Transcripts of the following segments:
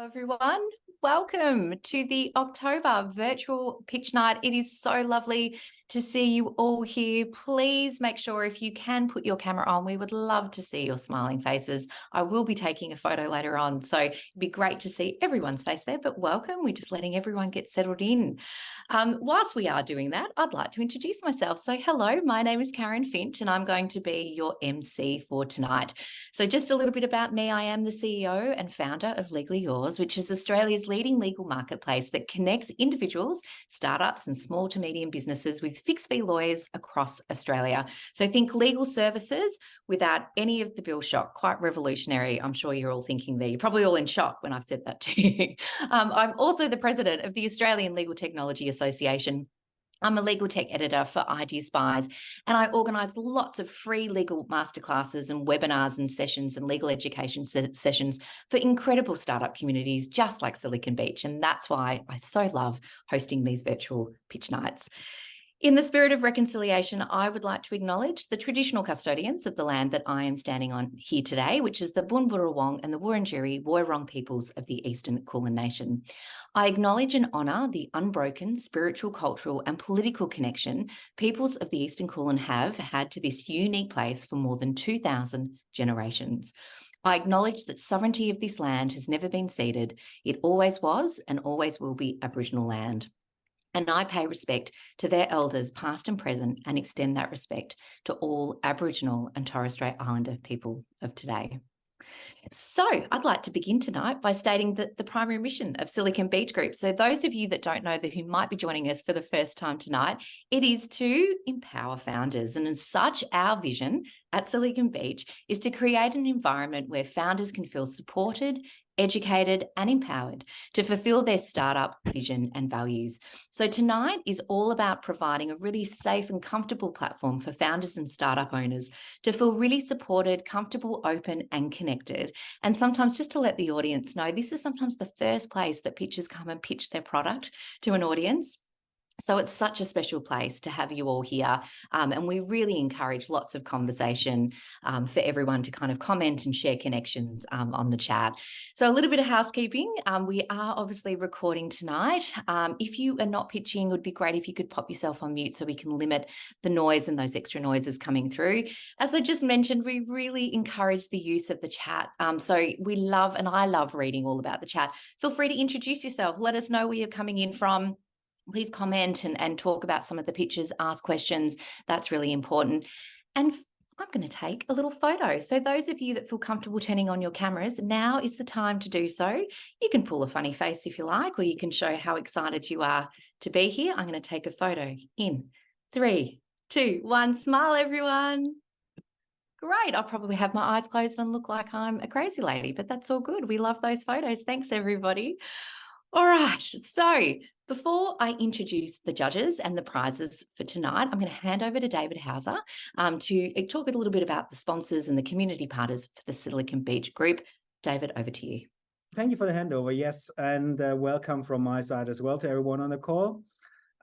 Everyone. Welcome to the October virtual pitch night. It is so lovely to see you all here. Please make sure if you can put your camera on, we would love to see your smiling faces. I will be taking a photo later on, so it'd be great to see everyone's face there, but welcome. We're just letting everyone get settled in. Whilst we are doing that, I'd like to introduce myself. So hello, my name is Karen Finch and I'm going to be your MC for tonight. So just a little bit about me. I am the CEO and founder of Legally Yours, which is Australia's leading legal marketplace that connects individuals, startups and small to medium businesses with fixed fee lawyers across Australia. So think legal services without any of the bill shock. Quite revolutionary. I'm sure you're all thinking there. You're probably all in shock when I've said that to you. I'm also the president of the Australian Legal Technology Association. I'm a legal tech editor for ID Spies, and I organise lots of free legal masterclasses and webinars and sessions and legal education sessions for incredible startup communities just like Silicon Beach. And that's why I so love hosting these virtual pitch nights. In the spirit of reconciliation, I would like to acknowledge the traditional custodians of the land that I am standing on here today, which is the Bunburawong and the Wurundjeri Woiwurrung peoples of the Eastern Kulin Nation. I acknowledge and honour the unbroken spiritual, cultural and political connection peoples of the Eastern Kulin have had to this unique place for more than 2,000 generations. I acknowledge that sovereignty of this land has never been ceded. It always was and always will be Aboriginal land. And I pay respect to their elders, past and present, and extend that respect to all Aboriginal and Torres Strait Islander people of today. So I'd like to begin tonight by stating that the primary mission of Silicon Beach Group, so those of you that don't know who might be joining us for the first time tonight, it is to empower founders. And as such, our vision at Silicon Beach is to create an environment where founders can feel supported, educated and empowered to fulfill their startup vision and values. So tonight is all about providing a really safe and comfortable platform for founders and startup owners to feel really supported, comfortable, open and connected. And sometimes just to let the audience know, this is sometimes the first place that pitchers come and pitch their product to an audience. So it's such a special place to have you all here. And we really encourage lots of conversation for everyone to kind of comment and share connections on the chat. So a little bit of housekeeping. We are obviously recording tonight. If you are not pitching, it would be great if you could pop yourself on mute so we can limit the noise and those extra noises coming through. As I just mentioned, we really encourage the use of the chat. So we love, and I love reading all about the chat. Feel free to introduce yourself. Let us know where you're coming in from. Please comment and talk about some of the pictures, ask questions. That's really important. And I'm going to take a little photo. So those of you that feel comfortable turning on your cameras, now is the time to do so. You can pull a funny face if you like, or you can show how excited you are to be here. I'm going to take a photo in 3, 2, 1. Smile, everyone. Great. I'll probably have my eyes closed and look like I'm a crazy lady, but that's all good. We love those photos. Thanks, everybody. All right, so before I introduce the judges and the prizes for tonight, I'm going to hand over to David Hauser to talk a little bit about the sponsors and the community partners for the Silicon Beach Group. David, over to you. Thank you for the handover. Yes, and welcome from my side as well to everyone on the call.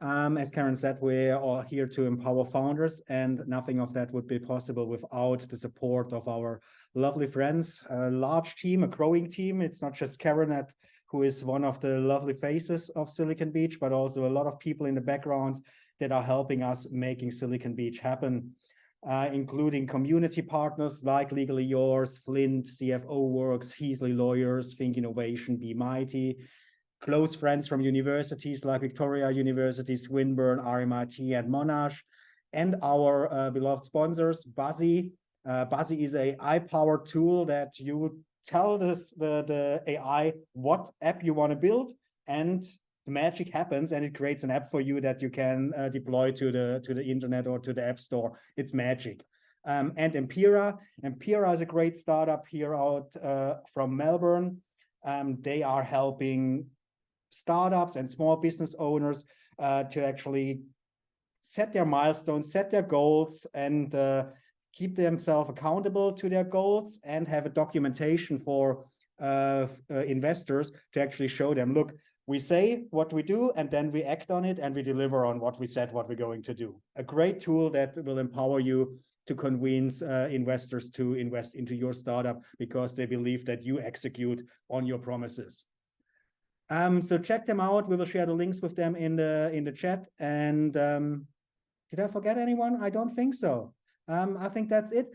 As Karen said, we are here to empower founders, and nothing of that would be possible without the support of our lovely friends, a large team, a growing team. It's not just Karen who is one of the lovely faces of Silicon Beach, but also a lot of people in the background that are helping us making Silicon Beach happen, including community partners like Legally Yours, Flint, CFO Works, Heasley Lawyers, Think Innovation, Be Mighty, close friends from universities like Victoria University, Swinburne, RMIT, and Monash, and our beloved sponsors, Buzzy. Buzzy is an AI-powered tool that you would tell the AI what app you want to build, and the magic happens, and it creates an app for you that you can deploy to the internet or to the app store. It's magic. And Empira is a great startup here out from Melbourne. They are helping startups and small business owners to actually set their milestones, set their goals, and keep themselves accountable to their goals, and have a documentation for investors to actually show them, look, we say what we do, and then we act on it, and we deliver on what we said what we're going to do. A great tool that will empower you to convince investors to invest into your startup because they believe that you execute on your promises. So check them out. We will share the links with them in the chat. And did I forget anyone? I don't think so. I think that's it.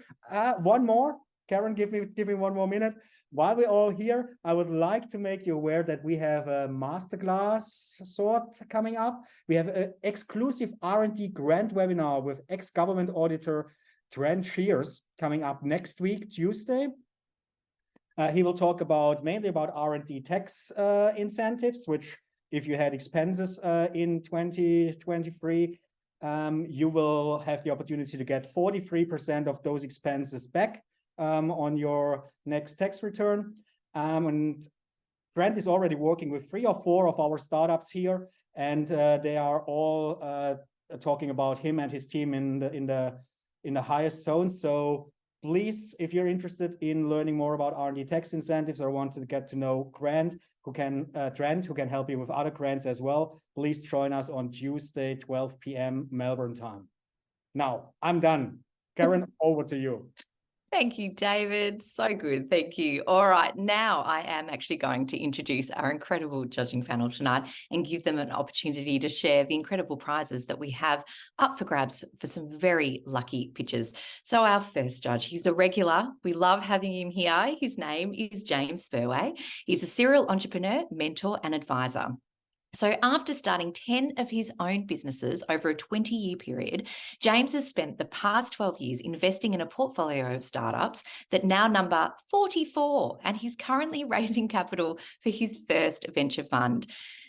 One more. Karen, give me 1 more minute. While we're all here, I would like to make you aware that we have a masterclass sort coming up. We have an exclusive R&D grant webinar with ex-government auditor Trent Shears coming up next week, Tuesday. He will talk mainly about R&D tax incentives, which if you had expenses in 2023, you will have the opportunity to get 43% of those expenses back on your next tax return. And Trent is already working with 3 or 4 of our startups here, and they are all talking about him and his team in the highest zones. So please, if you're interested in learning more about R&D tax incentives or want to get to know Trent, who can help you with other grants as well, please join us on Tuesday, 12 p.m. Melbourne time. Now, I'm done. Karen, over to you. Thank you, David. So good. Thank you. All right. Now I am actually going to introduce our incredible judging panel tonight and give them an opportunity to share the incredible prizes that we have up for grabs for some very lucky pitchers. So our first judge, he's a regular. We love having him here. His name is James Spurway. He's a serial entrepreneur, mentor, and advisor. So after starting 10 of his own businesses over a 20-year period, James has spent the past 12 years investing in a portfolio of startups that now number 44, and he's currently raising capital for his first venture fund.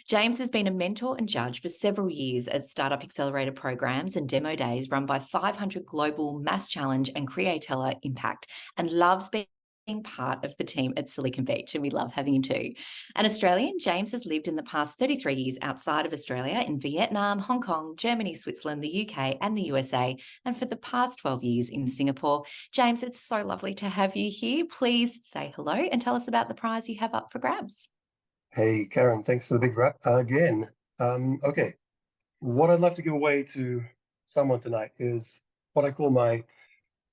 James has been a mentor and judge for several years at Startup Accelerator programs and demo days run by 500 Global, Mass Challenge and Creatella Impact, and loves being part of the team at Silicon Beach, and we love having him too. An Australian, James has lived in the past 33 years outside of Australia in Vietnam, Hong Kong, Germany, Switzerland, the UK and the USA, and for the past 12 years in Singapore. James, it's so lovely to have you here. Please say hello and tell us about the prize you have up for grabs. Hey, Karen, thanks for the big wrap again. Okay, what I'd love to give away to someone tonight is what I call my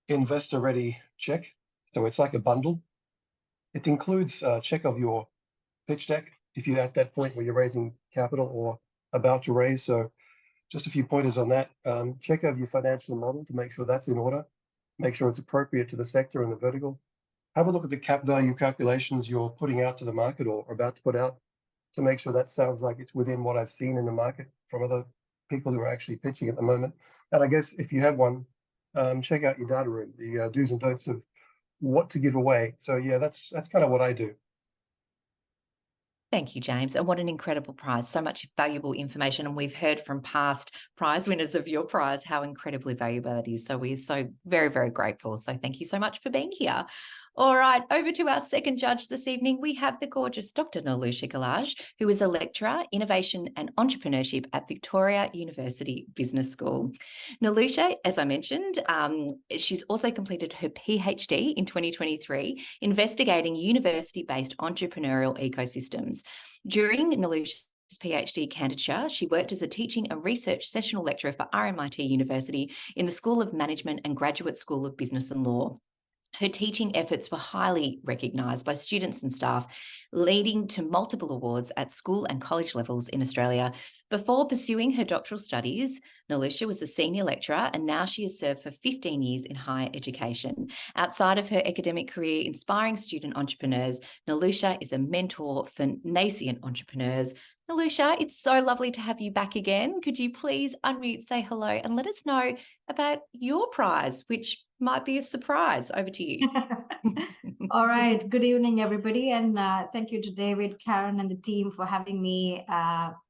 investor ready check. So it's like a bundle. It includes a check of your pitch deck if you're at that point where you're raising capital or about to raise. So just a few pointers on that. Check out your financial model to make sure that's in order. Make sure it's appropriate to the sector and the vertical. Have a look at the cap value calculations you're putting out to the market or about to put out to make sure that sounds like it's within what I've seen in the market from other people who are actually pitching at the moment. And I guess if you have one, check out your data room, the do's and don'ts of what to give away. So yeah, that's kind of what I do. Thank you, James. And what an incredible prize. So much valuable information. And we've heard from past prize winners of your prize how incredibly valuable that is. So we're so very, very grateful. So thank you so much for being here. All right, over to our second judge this evening. We have the gorgeous Dr. Nilusha Gallage, who is a lecturer, innovation and entrepreneurship at Victoria University Business School. Nilusha, as I mentioned, she's also completed her PhD in 2023, investigating university-based entrepreneurial ecosystems. During Nilusha's PhD candidature, she worked as a teaching and research sessional lecturer for RMIT University in the School of Management and Graduate School of Business and Law. Her teaching efforts were highly recognised by students and staff, leading to multiple awards at school and college levels in Australia. Before pursuing her doctoral studies, Nilusha was a senior lecturer, and now she has served for 15 years in higher education. Outside of her academic career inspiring student entrepreneurs, Nilusha is a mentor for nascent entrepreneurs. Nilusha, it's so lovely to have you back again. Could you please unmute, say hello, and let us know about your prize, which might be a surprise. Over to you. All right. Good evening, everybody. And thank you to David, Karen, and the team for having me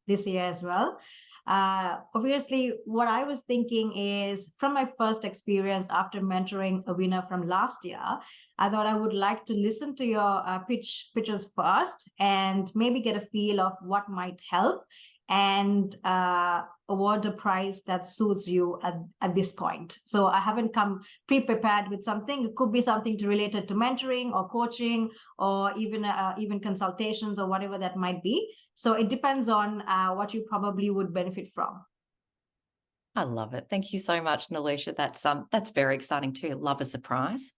this year as well. Obviously, what I was thinking is from my first experience after mentoring a winner from last year, I thought I would like to listen to your pitches first and maybe get a feel of what might help and award a prize that suits you at this point. So I haven't come pre-prepared with something. It could be something related to mentoring or coaching or even consultations or whatever that might be. So it depends on what you probably would benefit from. I love it. Thank you so much, Nilusha. That's very exciting too. Love a surprise.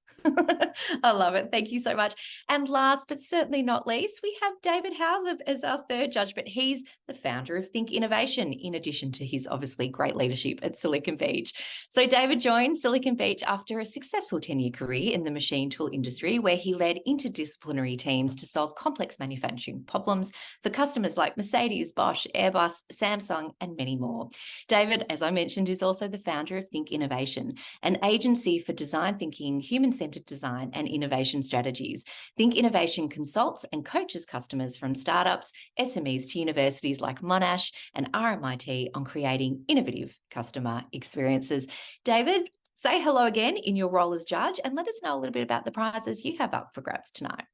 I love it. Thank you so much. And last but certainly not least, we have David Hauser as our third judge, but he's the founder of Think Innovation, in addition to his obviously great leadership at Silicon Beach. So David joined Silicon Beach after a successful 10-year career in the machine tool industry, where he led interdisciplinary teams to solve complex manufacturing problems for customers like Mercedes, Bosch, Airbus, Samsung, and many more. David, as I mentioned, is also the founder of Think Innovation, an agency for design thinking, human-centered design, and innovation strategies. Think Innovation consults and coaches customers from startups, SMEs to universities like Monash and RMIT on creating innovative customer experiences. David, say hello again in your role as judge and let us know a little bit about the prizes you have up for grabs tonight.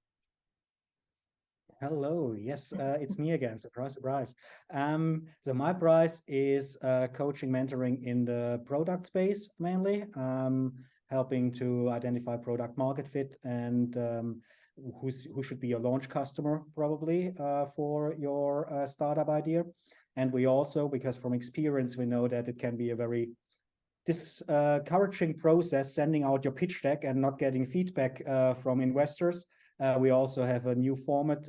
Hello, yes, it's me again. Surprise, surprise. So my prize is coaching, mentoring in the product space mainly, helping to identify product market fit and who should be your launch customer probably for your startup idea. And we also, because from experience, we know that it can be a very discouraging process sending out your pitch deck and not getting feedback from investors. We also have a new format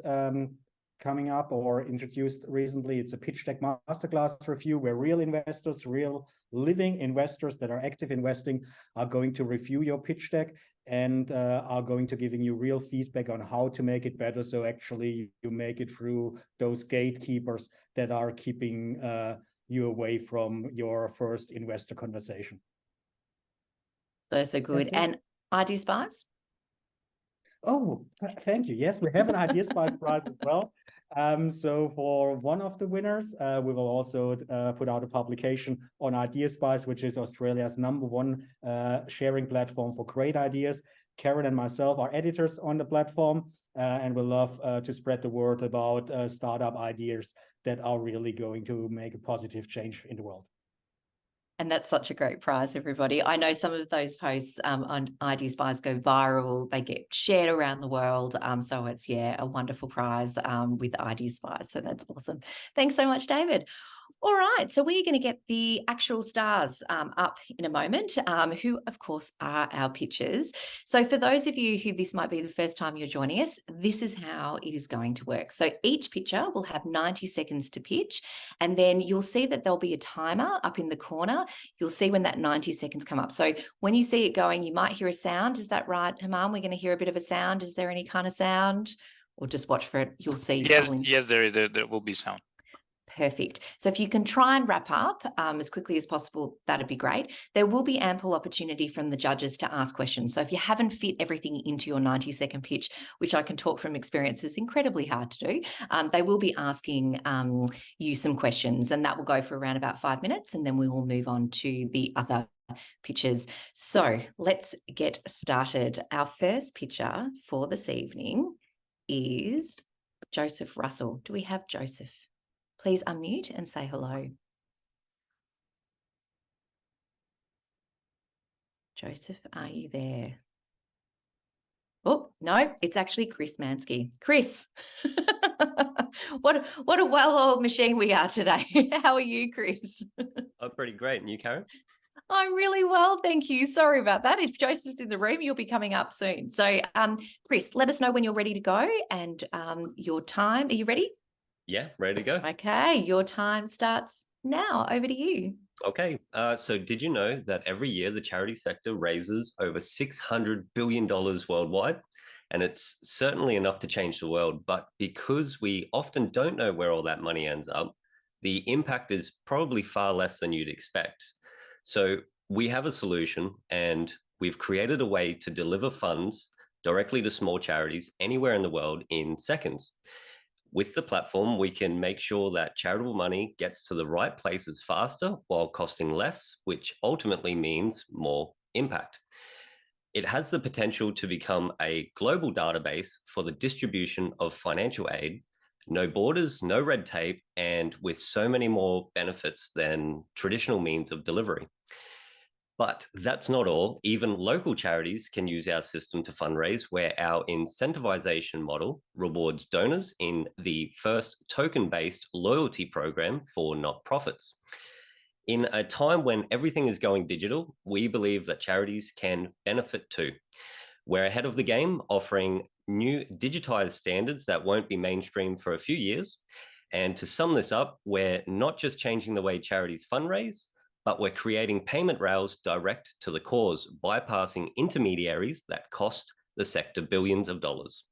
coming up or introduced recently. It's a pitch deck masterclass review where real investors, real living investors that are active investing are going to review your pitch deck and are going to giving you real feedback on how to make it better. So actually you make it through those gatekeepers that are keeping you away from your first investor conversation. So good. And Idea Spice? Oh, thank you. Yes, we have an Idea Spice prize as well. So for one of the winners, we will also put out a publication on Idea Spice, which is Australia's #1 sharing platform for great ideas. Karen and myself are editors on the platform, and we love to spread the word about startup ideas that are really going to make a positive change in the world. And that's such a great prize, everybody. I know some of those posts on Idea Spice go viral. They get shared around the world. So it's, a wonderful prize with Idea Spice. So that's awesome. Thanks so much, David. All right, so we're going to get the actual stars up in a moment, who, of course, are our pitchers. So for those of you who this might be the first time you're joining us, this is how it is going to work. So each pitcher will have 90 seconds to pitch, and then you'll see that there'll be a timer up in the corner. You'll see when that 90 seconds come up. So when you see it going, you might hear a sound. Is that right, Haman? We're going to hear a bit of a sound. Is there any kind of sound? Or just watch for it. You'll see. Yes, there is. There will be sound. Perfect. So if you can try and wrap up as quickly as possible, that'd be great. There will be ample opportunity from the judges to ask questions. So if you haven't fit everything into your 90-second pitch, which I can talk from experience is incredibly hard to do, they will be asking you some questions, and that will go for around about 5 minutes, and then we will move on to the other pitches. So let's get started. Our first pitcher for this evening is Joseph Russell. Do we have Joseph? Please unmute and say hello. Joseph, are you there? Oh, no, it's actually Chris Manski. Chris, what a well-oiled machine we are today. How are you, Chris? I'm pretty great. And you, Karen? I'm really well, thank you. Sorry about that. If Joseph's in the room, you'll be coming up soon. So, Chris, let us know when you're ready to go and your time. Are you ready? Yeah, ready to go. Okay, your time starts now. Over to you. Okay, so did you know that every year the charity sector raises over $600 billion worldwide? And it's certainly enough to change the world, but because we often don't know where all that money ends up, the impact is probably far less than you'd expect. So we have a solution, and we've created a way to deliver funds directly to small charities anywhere in the world in seconds. With the platform, we can make sure that charitable money gets to the right places faster while costing less, which ultimately means more impact. It has the potential to become a global database for the distribution of financial aid, no borders, no red tape, and with so many more benefits than traditional means of delivery. But that's not all. Even local charities can use our system to fundraise, where our incentivization model rewards donors in the first token-based loyalty program for not-profits. In a time when everything is going digital, we believe that charities can benefit too. We're ahead of the game, offering new digitized standards that won't be mainstream for a few years. And to sum this up, we're not just changing the way charities fundraise, but we're creating payment rails direct to the cause, bypassing intermediaries that cost the sector billions of dollars.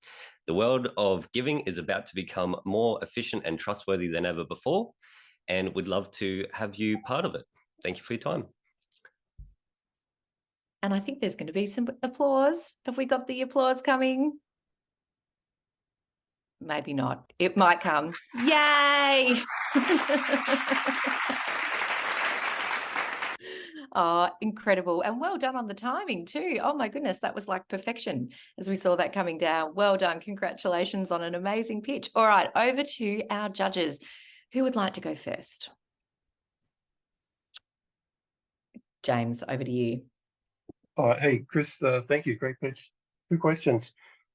The world of giving is about to become more efficient and trustworthy than ever before, and we'd love to have you part of it. Thank you for your time. And I think there's going to be some applause. Have we got the applause coming? Maybe not. It might come. Yay! Oh, incredible. And well done on the timing too. Oh my goodness, that was like perfection as we saw that coming down. Well done. Congratulations on an amazing pitch. All right, over to our judges. Who would like to go first? James, over to you. All right. Hey, Chris, thank you. Great pitch. 2 questions.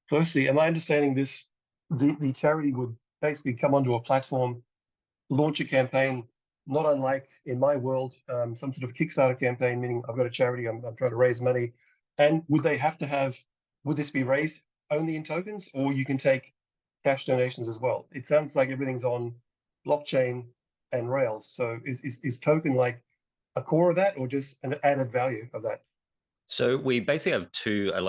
Firstly, am I understanding this, the charity would basically come onto a platform, launch a campaign, not unlike in my world, some sort of Kickstarter campaign, meaning I've got a charity, I'm trying to raise money. And would this be raised only in tokens, or you can take cash donations as well? It sounds like everything's on blockchain and Rails. So is token like a core of that, or just an added value of that? So we basically have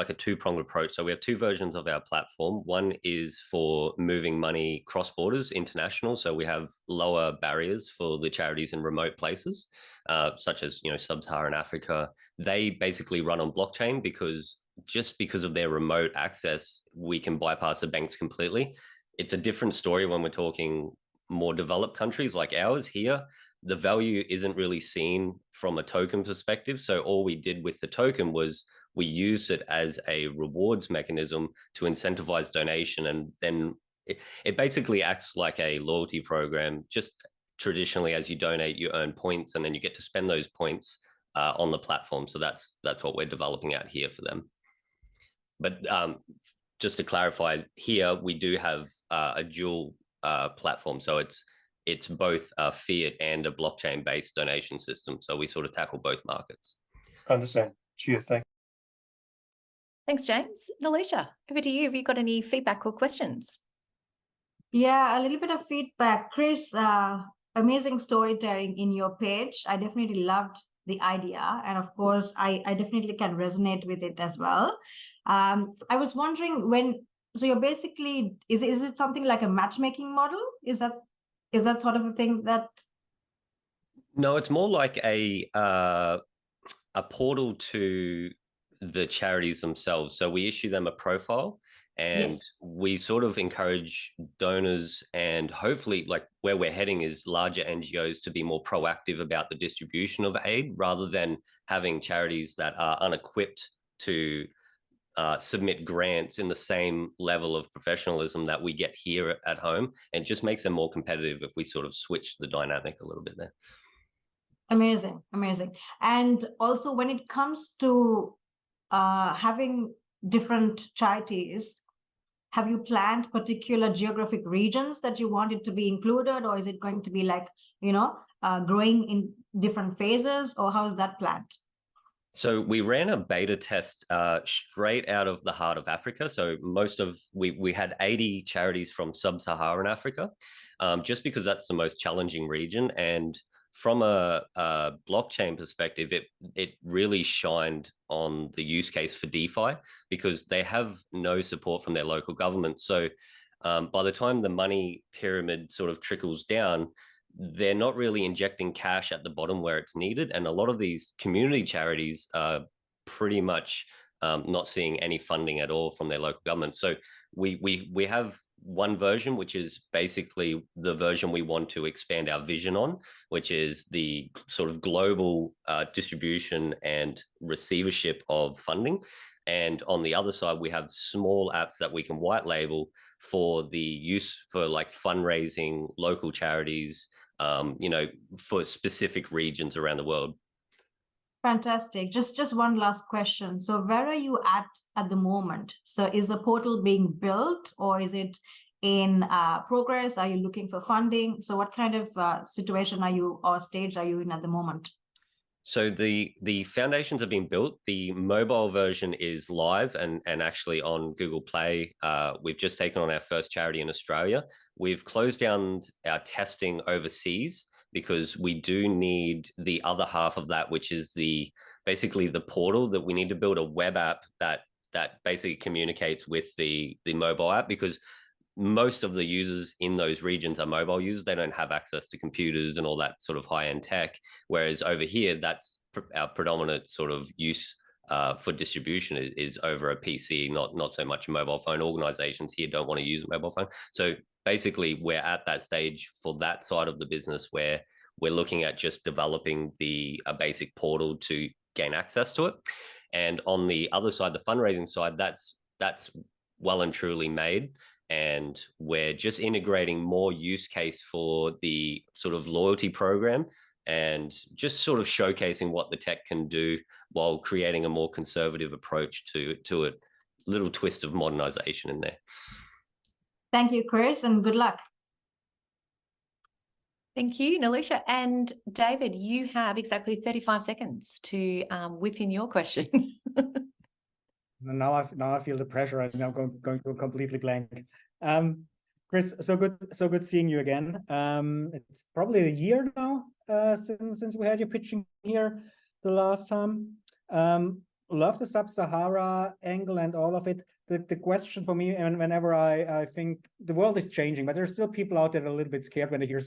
a two-pronged approach. So we have 2 versions of our platform. One is for moving money cross borders, international. So we have lower barriers for the charities in remote places, such as sub-Saharan Africa. They basically run on blockchain because of their remote access, we can bypass the banks completely. It's a different story when we're talking more developed countries like ours here. The value isn't really seen from a token perspective. So all we did with the token was we used it as a rewards mechanism to incentivize donation. And then it basically acts like a loyalty program. Just traditionally, as you donate, you earn points, and then you get to spend those points on the platform. So that's what we're developing out here for them. But just to clarify, here we do have a dual platform. So it's both a fiat and a blockchain-based donation system. So we sort of tackle both markets. Understand. Cheers. Thanks. Thanks, James. Nilusha, over to you. Have you got any feedback or questions? Yeah, a little bit of feedback. Chris, amazing storytelling in your page. I definitely loved the idea. And of course, I definitely can resonate with it as well. I was wondering so you're basically, is it something like a matchmaking model? Is that sort of a thing that? No, it's more like a portal to the charities themselves. So we issue them a profile, and Yes. we sort of encourage donors, and hopefully like where we're heading is larger NGOs to be more proactive about the distribution of aid, rather than having charities that are unequipped to submit grants in the same level of professionalism that we get here at home. And it just makes them more competitive if we sort of switch the dynamic a little bit there. Amazing. And also when it comes to having different charities, have you planned particular geographic regions that you want it to be included, or is it going to be like, growing in different phases, or how is that planned? So we ran a beta test straight out of the heart of Africa. So we had 80 charities from sub-Saharan Africa, just because that's the most challenging region. And from a blockchain perspective, it really shined on the use case for DeFi, because they have no support from their local government. So by the time the money pyramid sort of trickles down, they're not really injecting cash at the bottom where it's needed. And a lot of these community charities are pretty much not seeing any funding at all from their local government. So we have one version, which is basically the version we want to expand our vision on, which is the sort of global distribution and receivership of funding. And on the other side, we have small apps that we can white label for the use for like fundraising, local charities, for specific regions around the world. Fantastic. Just one last question. So where are you at the moment? So is the portal being built, or is it in progress? Are you looking for funding? So what kind of situation are you, or stage are you in at the moment? So the foundations have been built. The mobile version is live and actually on Google Play. We've just taken on our first charity in Australia. We've closed down our testing overseas because we do need the other half of that, which is basically the portal that we need to build a web app that basically communicates with the mobile app, because most of the users in those regions are mobile users. They don't have access to computers and all that sort of high-end tech. Whereas over here, that's our predominant sort of use for distribution is over a PC, not so much a mobile phone. Organizations here don't want to use a mobile phone. So basically, we're at that stage for that side of the business where we're looking at just developing a basic portal to gain access to it. And on the other side, the fundraising side, that's well and truly made. And we're just integrating more use case for the sort of loyalty program and just sort of showcasing what the tech can do while creating a more conservative approach to a little twist of modernization in there. Thank you, Chris, and good luck. Thank you, Nilusha. And David, you have exactly 35 seconds to whip in your question. Now I feel the pressure. I'm now going to completely blank. Chris, so good seeing you again. It's probably a year now since we had you pitching here the last time. Love the Sub-Sahara angle and all of it. The question for me, and whenever I think the world is changing, but there's still people out there that are a little bit scared when they hear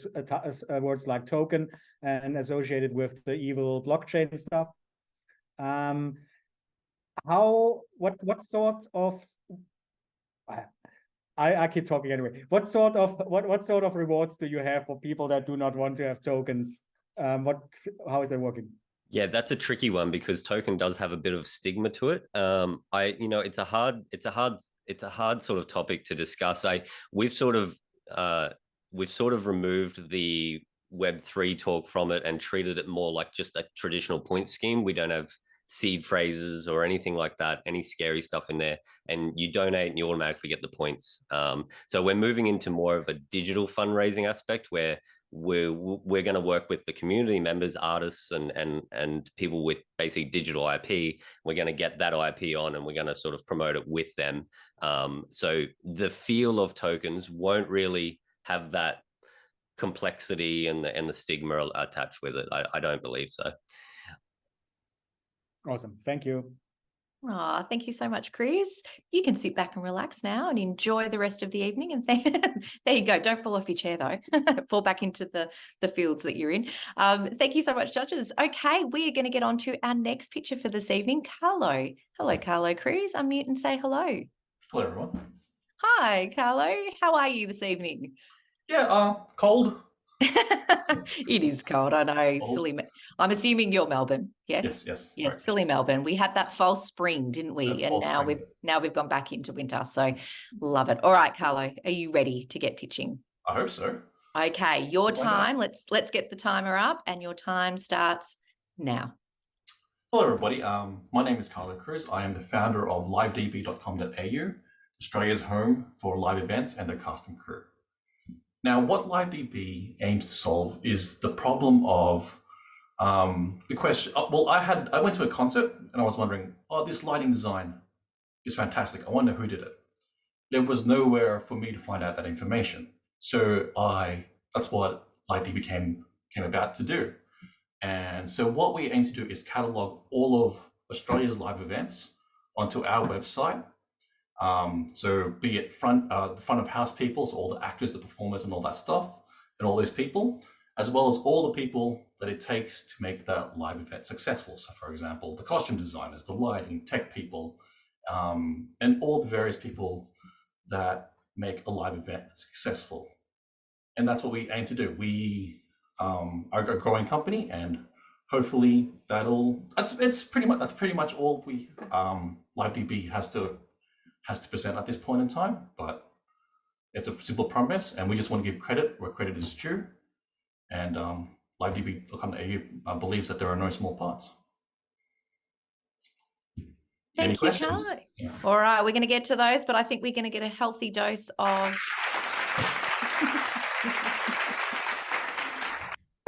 words like token and associated with the evil blockchain stuff. What sort of I keep talking anyway. What sort of rewards do you have for people that do not want to have tokens? How is that working? Yeah, that's a tricky one because token does have a bit of stigma to it. It's a hard sort of topic to discuss. We've sort of removed the Web3 talk from it and treated it more like just a traditional point scheme. We don't have seed phrases or anything like that, any scary stuff in there, and you donate and you automatically get the points. So we're moving into more of a digital fundraising aspect where we're going to work with the community members, artists, and people with basic digital IP. We're going to get that IP on, and we're going to sort of promote it with them. So the feel of tokens won't really have that complexity and the stigma attached with it. I don't believe so. Awesome. Thank you. Oh, thank you so much, Chris. You can sit back and relax now and enjoy the rest of the evening. And there you go. Don't fall off your chair, though. Fall back into the fields that you're in. Thank you so much, judges. Okay, we are going to get on to our next picture for this evening. Carlo. Hello, Carlo Cruz. Unmute and say hello. Hello, everyone. Hi, Carlo. How are you this evening? Yeah, cold. It is cold, I know. Cold. Silly. I'm assuming you're Melbourne. Yes. Yes. Yes, Right. Silly Melbourne. We had that false spring, didn't we? That and false now spring. we've gone back into winter. So love it. All right, Carlo, are you ready to get pitching? I hope so. Okay, your Why time. not? Let's get the timer up, and your time starts now. Hello, everybody. My name is Carlo Cruz. I am the founder of livedb.com.au, Australia's home for live events and their cast and crew. Now, what LiveDB aims to solve is the problem of the question. Well, I went to a concert and I was wondering, oh, this lighting design is fantastic. I wonder who did it. There was nowhere for me to find out that information. So that's what LiveDB came about to do. And so what we aim to do is catalog all of Australia's live events onto our website. So be it the front of house people, so all the actors, the performers, and all that stuff, and all those people, as well as all the people that it takes to make that live event successful. So, for example, the costume designers, the lighting, tech people, and all the various people that make a live event successful. And that's what we aim to do. We are a growing company, and hopefully that's pretty much all we LiveDB has to present at this point in time, but it's a simple premise, and we just want to give credit where credit is due. And livedb.com.au believes that there are no small parts. Thank you, Carlo. Yeah. All right, we're going to get to those, but I think we're going to get a healthy dose of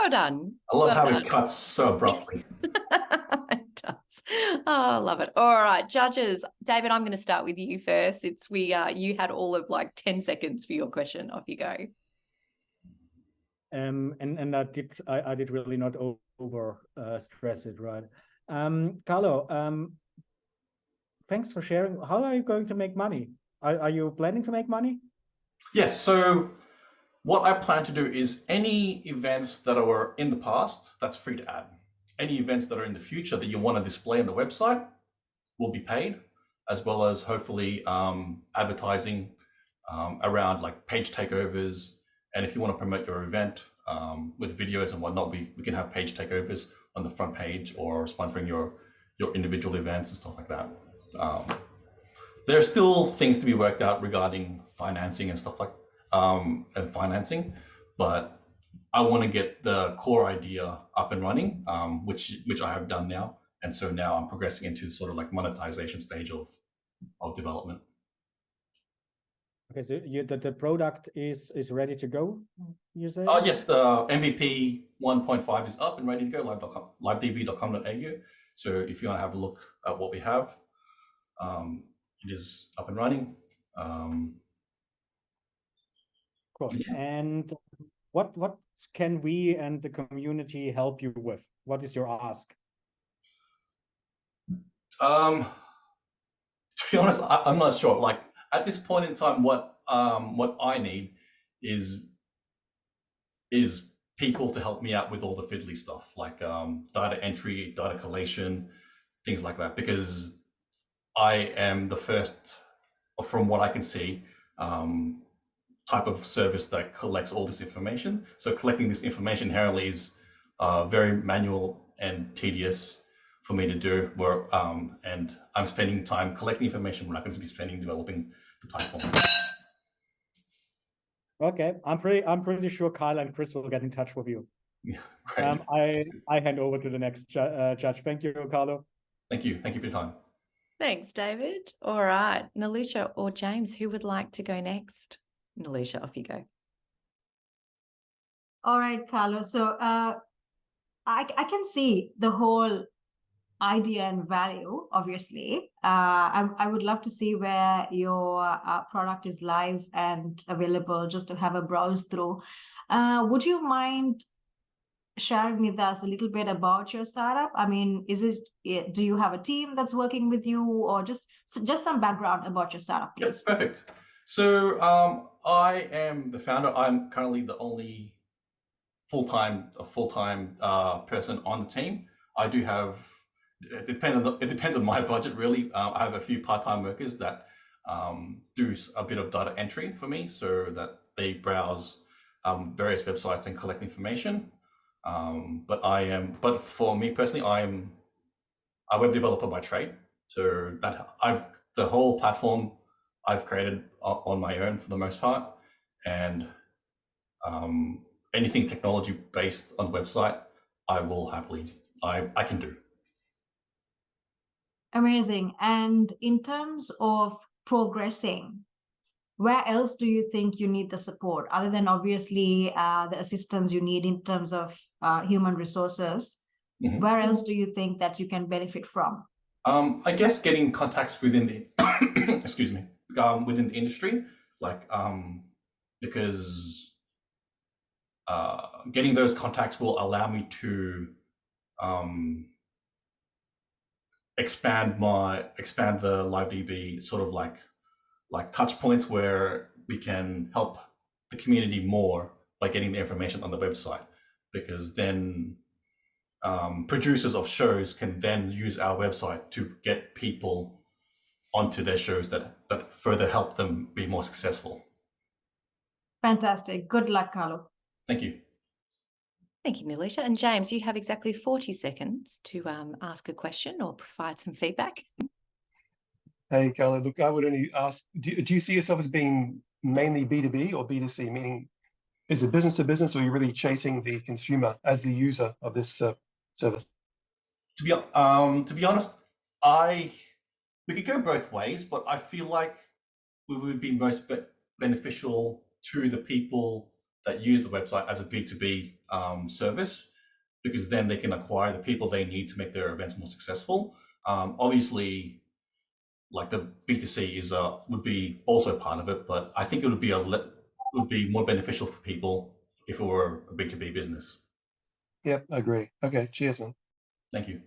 Well done. I love Well how done. it cuts so abruptly. It does. Oh, I love it. All right, judges. David, I'm going to start with you first. Since you had all of like 10 seconds for your question. Off you go. And I did really not over stress it, right? Carlo, thanks for sharing. How are you going to make money? Are you planning to make money? Yes, so what I plan to do is any events that were in the past, that's free to add. Any events that are in the future that you want to display on the website will be paid, as well as hopefully advertising around like page takeovers. And if you want to promote your event with videos and whatnot, we can have page takeovers on the front page or sponsoring your individual events and stuff like that. There are still things to be worked out regarding financing and stuff like but I want to get the core idea up and running, which I have done now, and so now I'm progressing into sort of like monetization stage of development. Okay, so the product is ready to go, you say? Yes, the MVP 1.5 is up and ready to go, livedb.com.au. So if you want to have a look at what we have, it is up and running. Cool. Yeah. And what can we and the community help you with? What is your ask? To be honest, I'm not sure. Like at this point in time, what I need is people to help me out with all the fiddly stuff, like data entry, data collation, things like that, because I am the first, from what I can see, type of service that collects all this information. So collecting this information inherently is very manual and tedious for me to do. And I'm spending time collecting information when I can be spending developing the platform. Okay, I'm pretty sure Kyle and Chris will get in touch with you. Yeah, great. I hand over to the next judge. Thank you, Carlo. Thank you for your time. Thanks, David. All right, Nilusha or James, who would like to go next? Nilusha, off you go. All right, Carlo. So I can see the whole idea and value, obviously. I would love to see where your product is live and available just to have a browse through. Would you mind sharing with us a little bit about your startup? I mean, do you have a team that's working with you, or just some background about your startup, please? Yes, perfect. So I am the founder. I'm currently the only full-time person on the team. I do have, it depends on my budget really. I have a few part-time workers that do a bit of data entry for me, so that they browse various websites and collect information. But for me personally, I'm a web developer by trade. So that the whole platform I've created on my own for the most part, and anything technology based on the website, I will happily, I can do. Amazing. And in terms of progressing, where else do you think you need the support, other than obviously the assistance you need in terms of human resources? Mm-hmm. Where else do you think that you can benefit from? I guess getting contacts within the excuse me, within the industry, like because getting those contacts will allow me to expand the LiveDB sort of like touch points where we can help the community more by getting the information on the website, because then producers of shows can then use our website to get people onto their shows that further help them be more successful. Fantastic. Good luck, Carlo. Thank you. Thank you, Nilusha. And James, you have exactly 40 seconds to ask a question or provide some feedback. Hey, Carlo, look, I would only ask, do you see yourself as being mainly B2B or B2C? Meaning, is it business to business, or are you really chasing the consumer as the user of this service? To be honest, we could go both ways, but I feel like we would be most beneficial to the people that use the website as a B2B service, because then they can acquire the people they need to make their events more successful. Obviously, like the B2C is would be also part of it, but I think it would be more beneficial for people if it were a B2B business. Yep, I agree. Okay, cheers, man. Thank you.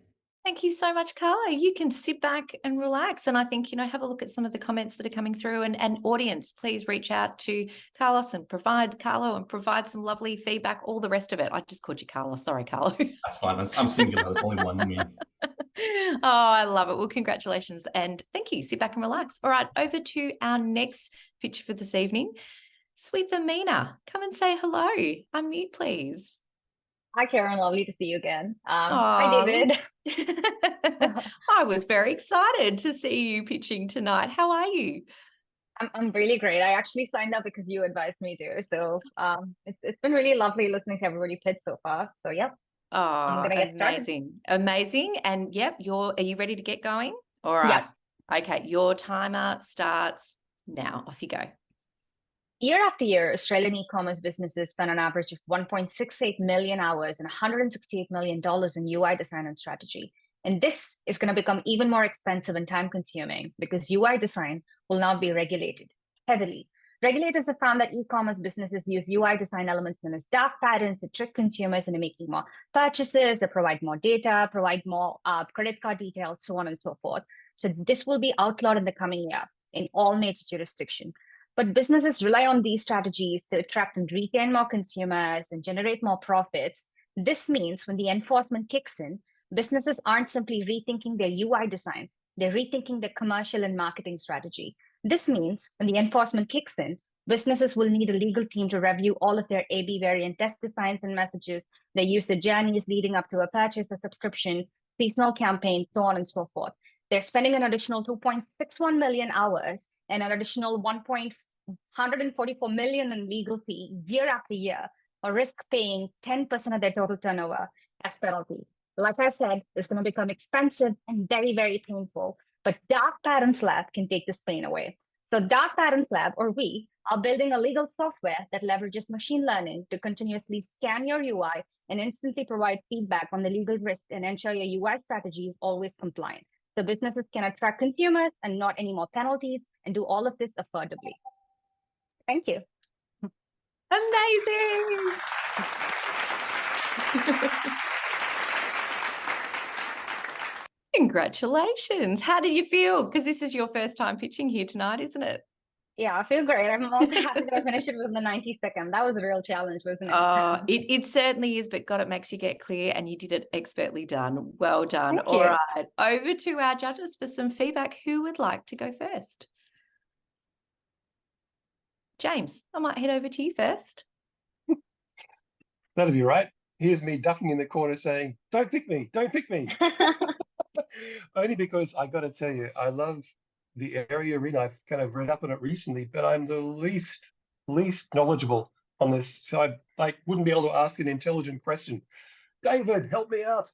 Thank you so much, Carlo. You can sit back and relax. And I think, have a look at some of the comments that are coming through, and audience, please reach out to Carlos and provide some lovely feedback, all the rest of it. I just called you Carlos. Sorry, Carlo. That's fine. I'm singular. There's only one me. Oh, I love it. Well, congratulations. And thank you. Sit back and relax. All right, over to our next picture for this evening. Swetha Meenal, come and say hello. Unmute, please. Hi, Karen. Lovely to see you again. Hi, David. I was very excited to see you pitching tonight. How are you? I'm really great. I actually signed up because you advised me to. So it's been really lovely listening to everybody pitch so far. So yeah, I'm gonna get started. Amazing. And yep, are you ready to get going? All right. Yep. Okay, your timer starts now. Off you go. Year after year, Australian e-commerce businesses spend an average of 1.68 million hours and $168 million in UI design and strategy. And this is going to become even more expensive and time-consuming because UI design will now be regulated heavily. Regulators have found that e-commerce businesses use UI design elements known as dark patterns to trick consumers into making more purchases, that provide more data, provide more credit card details, so on and so forth. So this will be outlawed in the coming year in all major jurisdictions. But businesses rely on these strategies to attract and retain more consumers and generate more profits. This means when the enforcement kicks in, businesses aren't simply rethinking their UI design, they're rethinking their commercial and marketing strategy. This means when the enforcement kicks in, businesses will need a legal team to review all of their AB variant test designs and messages, their user journeys leading up to a purchase or subscription, seasonal campaign, so on and so forth. They're spending an additional 2.61 million hours and an additional 144 million in legal fee year after year, or risk paying 10% of their total turnover as penalty. Like I said, it's going to become expensive and very, very painful, but Dark Patterns Lab can take this pain away. So Dark Patterns Lab, or we, are building a legal software that leverages machine learning to continuously scan your UI and instantly provide feedback on the legal risk and ensure your UI strategy is always compliant. So businesses can attract consumers and not any more penalties, and do all of this affordably. Thank you. Amazing. Congratulations. How did you feel? Because this is your first time pitching here tonight, isn't it? Yeah, I feel great. I'm also happy that I finished it within the 90 seconds. That was a real challenge, wasn't it? Oh, it certainly is, but God, it makes you get clear, and you did it expertly done. Well done. Thank All you. right, over to our judges for some feedback. Who would like to go first? James, I might head over to you first. That'll be right. Here's me ducking in the corner saying, don't pick me, don't pick me. Only because I got to tell you, I love the area arena. I've kind of read up on it recently, but I'm the least knowledgeable on this. So I wouldn't be able to ask an intelligent question. David, help me out.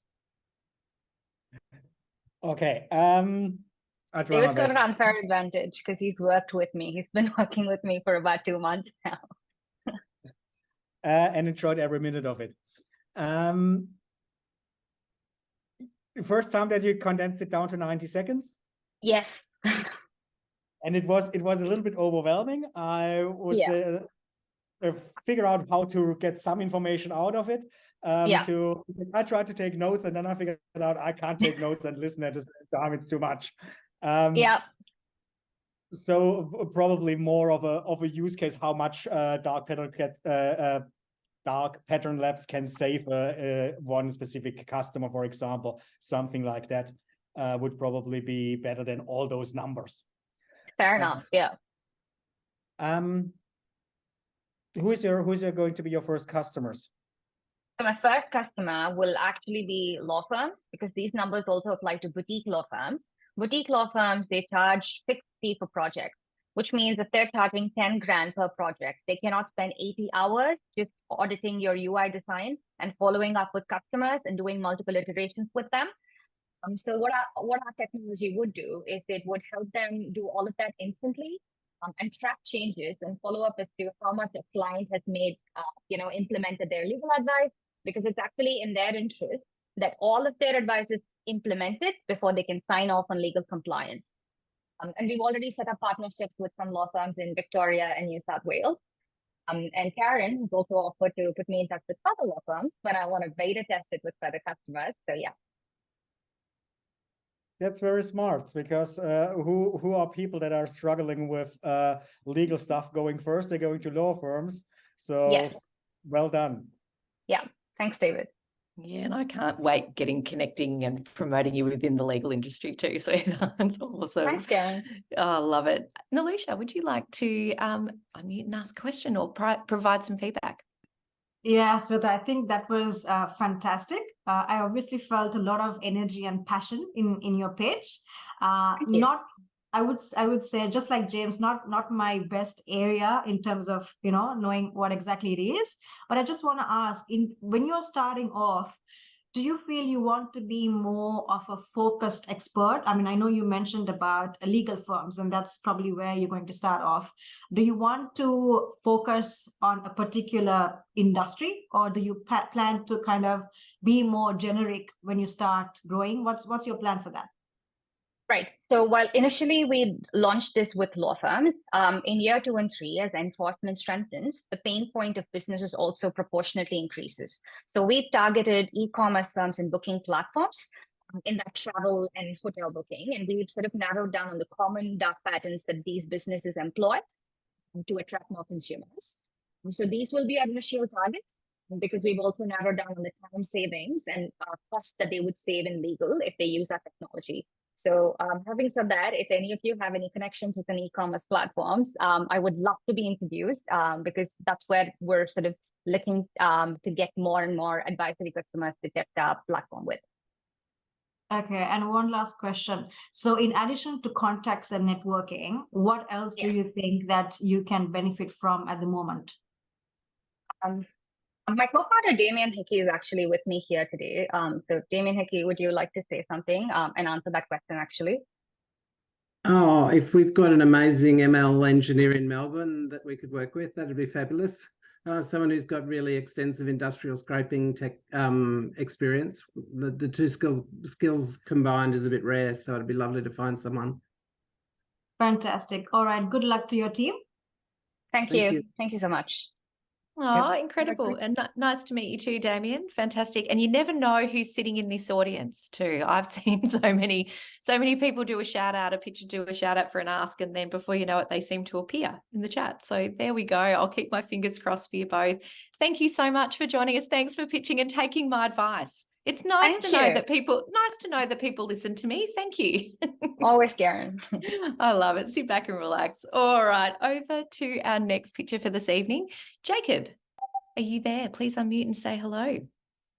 Okay. David's got an unfair advantage because he's worked with me. He's been working with me for about 2 months now. And enjoyed every minute of it. First time that you condensed it down to 90 seconds? Yes. And it was a little bit overwhelming. I would say, figure out how to get some information out of it. Because I tried to take notes and then I figured out I can't take notes and listen at the same time. It's too much. So probably more of a use case how much Dark Pattern Labs can save one specific customer, for example. Something like that would probably be better than all those numbers. Fair enough. Yeah. Who is going to be your first customers? So my first customer will actually be law firms, because these numbers also apply to boutique law firms. Boutique law firms, they charge fixed fee for projects, which means if they're charging 10 grand per project, they cannot spend 80 hours just auditing your UI design and following up with customers and doing multiple iterations with them. So what our technology would do is it would help them do all of that instantly. and track changes and follow up as to how much a client has made, implemented their legal advice, because it's actually in their interest that all of their advice is implemented before they can sign off on legal compliance. And we've already set up partnerships with some law firms in Victoria and New South Wales. And Karen has also offered to put me in touch with other law firms when I want to beta test it with further customers. So yeah. That's very smart, because who are people that are struggling with legal stuff going first? They're going to law firms. So yes, well done. Yeah, thanks, David. Yeah, and I can't wait connecting and promoting you within the legal industry too. So it's awesome. Thanks, Karen. Oh, I love it. Nilusha, would you like to unmute and ask a question or provide some feedback? Yeah, Swetha, I think that was fantastic. I obviously felt a lot of energy and passion in your pitch. Not, I would say, just like James, not my best area in terms of knowing what exactly it is. But I just want to ask, when you're starting off, do you feel you want to be more of a focused expert? I mean, I know you mentioned about legal firms, and that's probably where you're going to start off. Do you want to focus on a particular industry, or do you plan to kind of be more generic when you start growing? What's your plan for that? Right. So while initially we launched this with law firms, in year 2 and 3, as enforcement strengthens, the pain point of businesses also proportionately increases. So we've targeted e-commerce firms and booking platforms in that travel and hotel booking, and we've sort of narrowed down on the common dark patterns that these businesses employ to attract more consumers. So these will be our initial targets, because we've also narrowed down on the time savings and costs that they would save in legal if they use our technology. So having said that, if any of you have any connections with any e-commerce platforms, I would love to be introduced, because that's where we're sort of looking to get more and more advisory customers to get the platform with. Okay, and one last question. So in addition to contacts and networking, what else do you think that you can benefit from at the moment? My co-founder, Damien Hickey, is actually with me here today. So Damien Hickey, would you like to say something and answer that question, actually? Oh, if we've got an amazing ML engineer in Melbourne that we could work with, that'd be fabulous. Someone who's got really extensive industrial scraping tech experience. The two skills combined is a bit rare, so it'd be lovely to find someone. Fantastic. All right. Good luck to your team. Thank you. Thank you so much. Oh, incredible. And nice to meet you too, Damien. Fantastic. And you never know who's sitting in this audience too. I've seen so many people do a shout out, a picture, do a shout out for an ask, and then before you know it, they seem to appear in the chat. So there we go. I'll keep my fingers crossed for you both. Thank you so much for joining us. Thanks for pitching and taking my advice. It's nice to know that people listen to me. Thank you. Always, Karen. I love it. Sit back and relax. All right, over to our next picture for this evening. Jacob, are you there? Please unmute and say hello.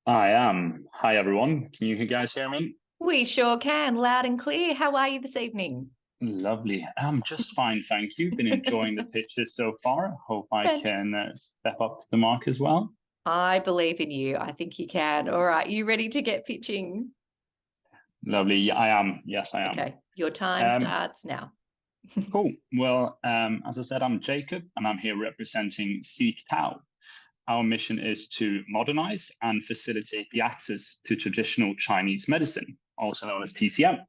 I am. Hi, everyone. Can you guys hear me? We sure can, loud and clear. How are you this evening? Lovely. I'm just fine, thank you. Been enjoying the pictures so far. Hope I can step up to the mark as well. I believe in you. I think you can. All right. You ready to get pitching? Lovely. I am. Yes, I am. Okay. Your time starts now. Cool. Well, as I said, I'm Jacob, and I'm here representing SeekTao. Our mission is to modernize and facilitate the access to traditional Chinese medicine, also known as TCM.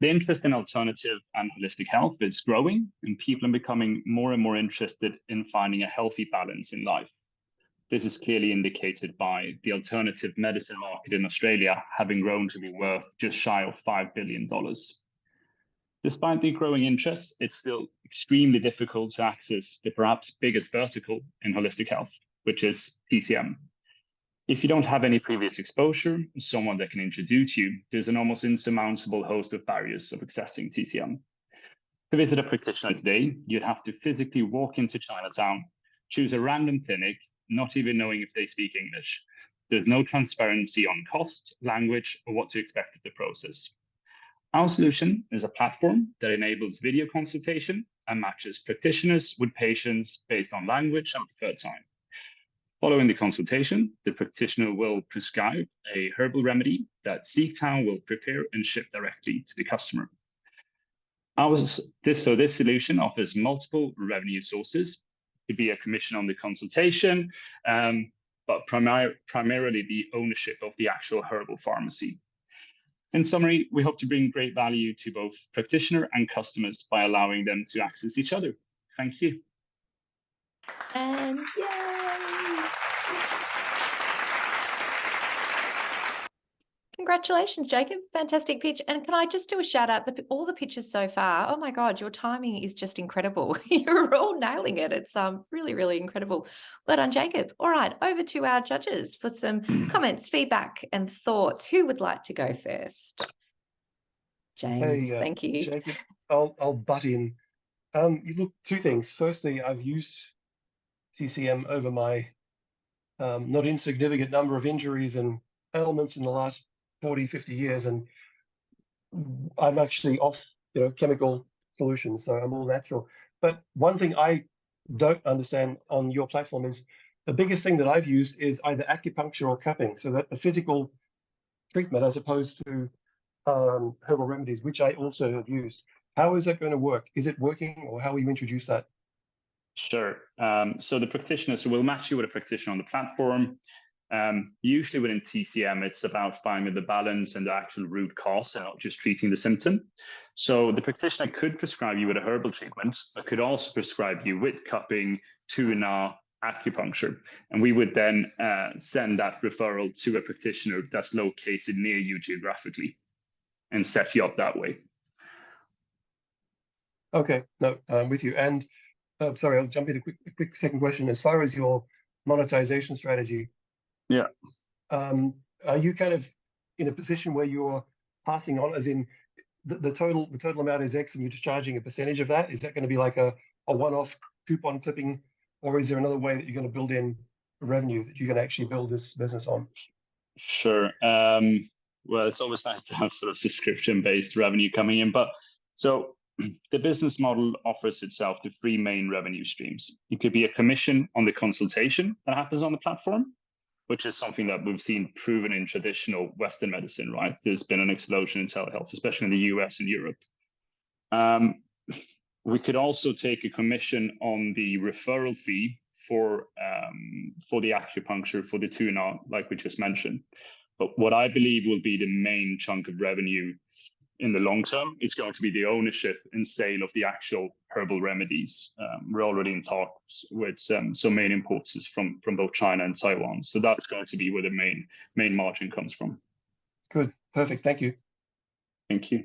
The interest in alternative and holistic health is growing, and people are becoming more and more interested in finding a healthy balance in life. This is clearly indicated by the alternative medicine market in Australia having grown to be worth just shy of $5 billion. Despite the growing interest, it's still extremely difficult to access the perhaps biggest vertical in holistic health, which is TCM. If you don't have any previous exposure, someone that can introduce you, there's an almost insurmountable host of barriers of accessing TCM. To visit a practitioner today, you'd have to physically walk into Chinatown, choose a random clinic, not even knowing if they speak English. There's no transparency on cost, language, or what to expect of the process. Our solution is a platform that enables video consultation and matches practitioners with patients based on language and preferred time. Following the consultation, the practitioner will prescribe a herbal remedy that SeekTao will prepare and ship directly to the customer. This solution offers multiple revenue sources. It could be a commission on the consultation, but primarily the ownership of the actual herbal pharmacy. In summary, we hope to bring great value to both practitioner and customers by allowing them to access each other. Thank you. And yay! Congratulations, Jacob. Fantastic pitch. And can I just do a shout out? All the pitches so far, oh my God, your timing is just incredible. You're all nailing it. It's really, really incredible. Well done, Jacob. All right, over to our judges for some comments, feedback, and thoughts. Who would like to go first? James, Hey, thank you. Jacob, I'll butt in. You look, two things. Firstly, I've used TCM over my not insignificant number of injuries and ailments in the last 40, 50 years, and I'm actually off, chemical solutions, so I'm all natural. But one thing I don't understand on your platform is the biggest thing that I've used is either acupuncture or cupping, so that the physical treatment as opposed to herbal remedies, which I also have used. How is that going to work? Is it working, or how will you introduce that? Sure. So the practitioner, so we'll match you with a practitioner on the platform. Usually within TCM, it's about finding the balance and the actual root cause and not just treating the symptom. So the practitioner could prescribe you with a herbal treatment, but could also prescribe you with cupping, tuna, acupuncture. And we would then send that referral to a practitioner that's located near you geographically and set you up that way. Okay, no, I'm with you. And sorry, I'll jump in a quick second question. As far as your monetization strategy, yeah, are you kind of in a position where you're passing on, as in the total amount is X and you're just charging a percentage of that? Is that going to be like a one-off coupon clipping, or is there another way that you're going to build in revenue that you're going to actually build this business on? Sure. Well, it's always nice to have sort of subscription-based revenue coming in, but so the business model offers itself to three main revenue streams. It could be a commission on the consultation that happens on the platform, which is something that we've seen proven in traditional Western medicine, right? There's been an explosion in telehealth, especially in the US and Europe. We could also take a commission on the referral fee for the acupuncture, for the tuna, like we just mentioned. But what I believe will be the main chunk of revenue in the long term is going to be the ownership and sale of the actual herbal remedies. We're already in talks with some main importers from both China and Taiwan. So that's going to be where the main margin comes from. Good, perfect, thank you. Thank you.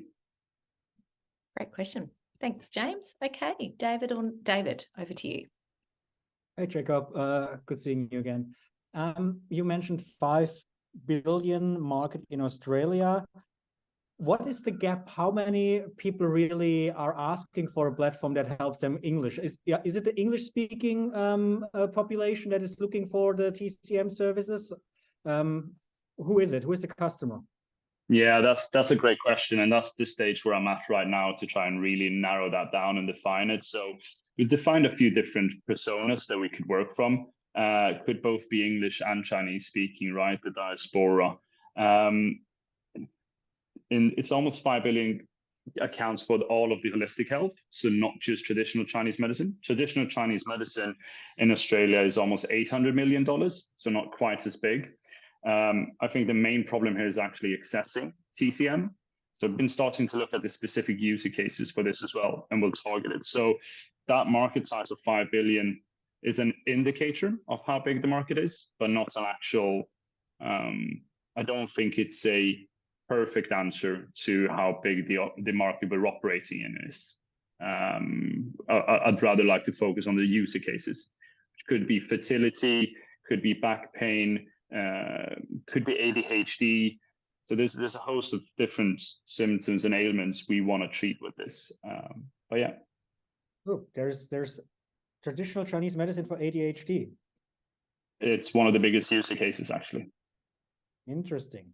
Great question. Thanks, James. Okay, David, over to you. Hey, Jacob, good seeing you again. You mentioned 5 billion market in Australia. What is the gap? How many people really are asking for a platform that helps them English? Is it the English-speaking population that is looking for the TCM services? Who is it? Who is the customer? Yeah, that's a great question, and that's the stage where I'm at right now to try and really narrow that down and define it. So we've defined a few different personas that we could work from. Could both be English and Chinese speaking, right? The diaspora. It's almost 5 billion accounts for all of the holistic health, so not just traditional Chinese medicine. Traditional Chinese medicine in Australia is almost $800 million, so not quite as big. I think the main problem here is actually accessing TCM. So I've been starting to look at the specific user cases for this as well, and we'll target it. So that market size of 5 billion is an indicator of how big the market is, but not an actual, I don't think it's a perfect answer to how big the market we're operating in is. I'd rather like to focus on the user cases, which could be fertility, could be back pain, could be ADHD. So there's a host of different symptoms and ailments we want to treat with this. But yeah. Oh, there's traditional Chinese medicine for ADHD. It's one of the biggest user cases, actually. Interesting.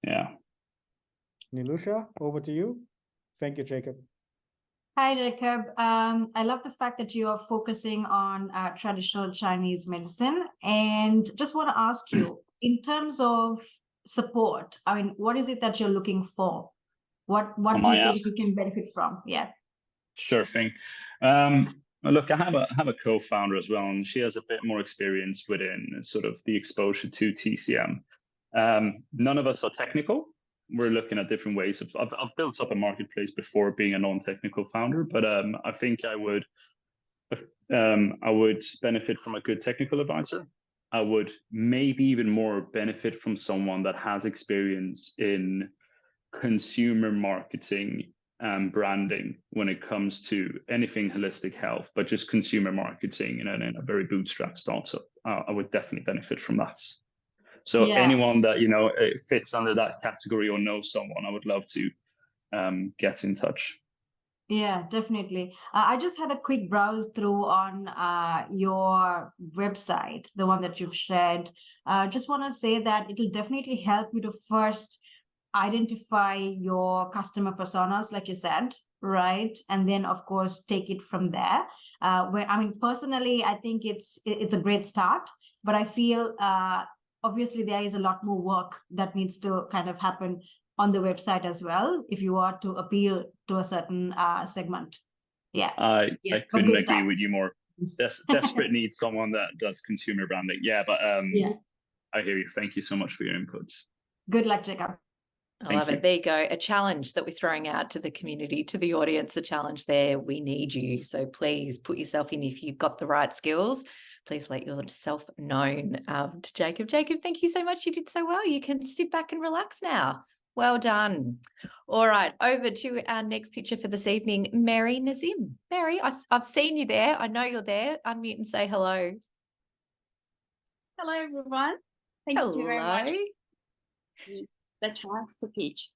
Yeah. Nilusha, over to you. Thank you, Jacob. Hi, Jacob. I love the fact that you are focusing on traditional Chinese medicine, and just want to ask you, in terms of support, I mean, what is it that you're looking for? What do you think you can benefit from? Yeah. Sure thing. Look, I have a co-founder as well, and she has a bit more experience within sort of the exposure to TCM. None of us are technical. We're looking at different ways of. I've built up a marketplace before being a non-technical founder, but I think I would benefit from a good technical advisor. I would maybe even more benefit from someone that has experience in consumer marketing and branding when it comes to anything holistic health, but just consumer marketing in a very bootstrap startup. I would definitely benefit from that. So anyone that, you know, fits under that category or knows someone, I would love to get in touch. Yeah, definitely. I just had a quick browse through on your website, the one that you've shared. Just want to say that it'll definitely help you to first identify your customer personas, like you said, right? And then, of course, take it from there. Where I mean, personally, I think it's a great start, but I feel obviously there is a lot more work that needs to kind of happen on the website as well, if you are to appeal to a certain segment. I couldn't agree with you more. Desperate needs someone that does consumer branding. Yeah, but I hear you. Thank you so much for your inputs. Good luck, Jacob. I love it. There you go. A challenge that we're throwing out to the community, to the audience, a challenge there. We need you. So please put yourself in. If you've got the right skills, please let yourself known to Jacob. Jacob, thank you so much. You did so well. You can sit back and relax now. Well done. All right, over to our next picture for this evening, Mary Nasim. Mary, I've seen you there. I know you're there. Unmute and say hello. Hello, everyone. Thank you very much for the chance to pitch.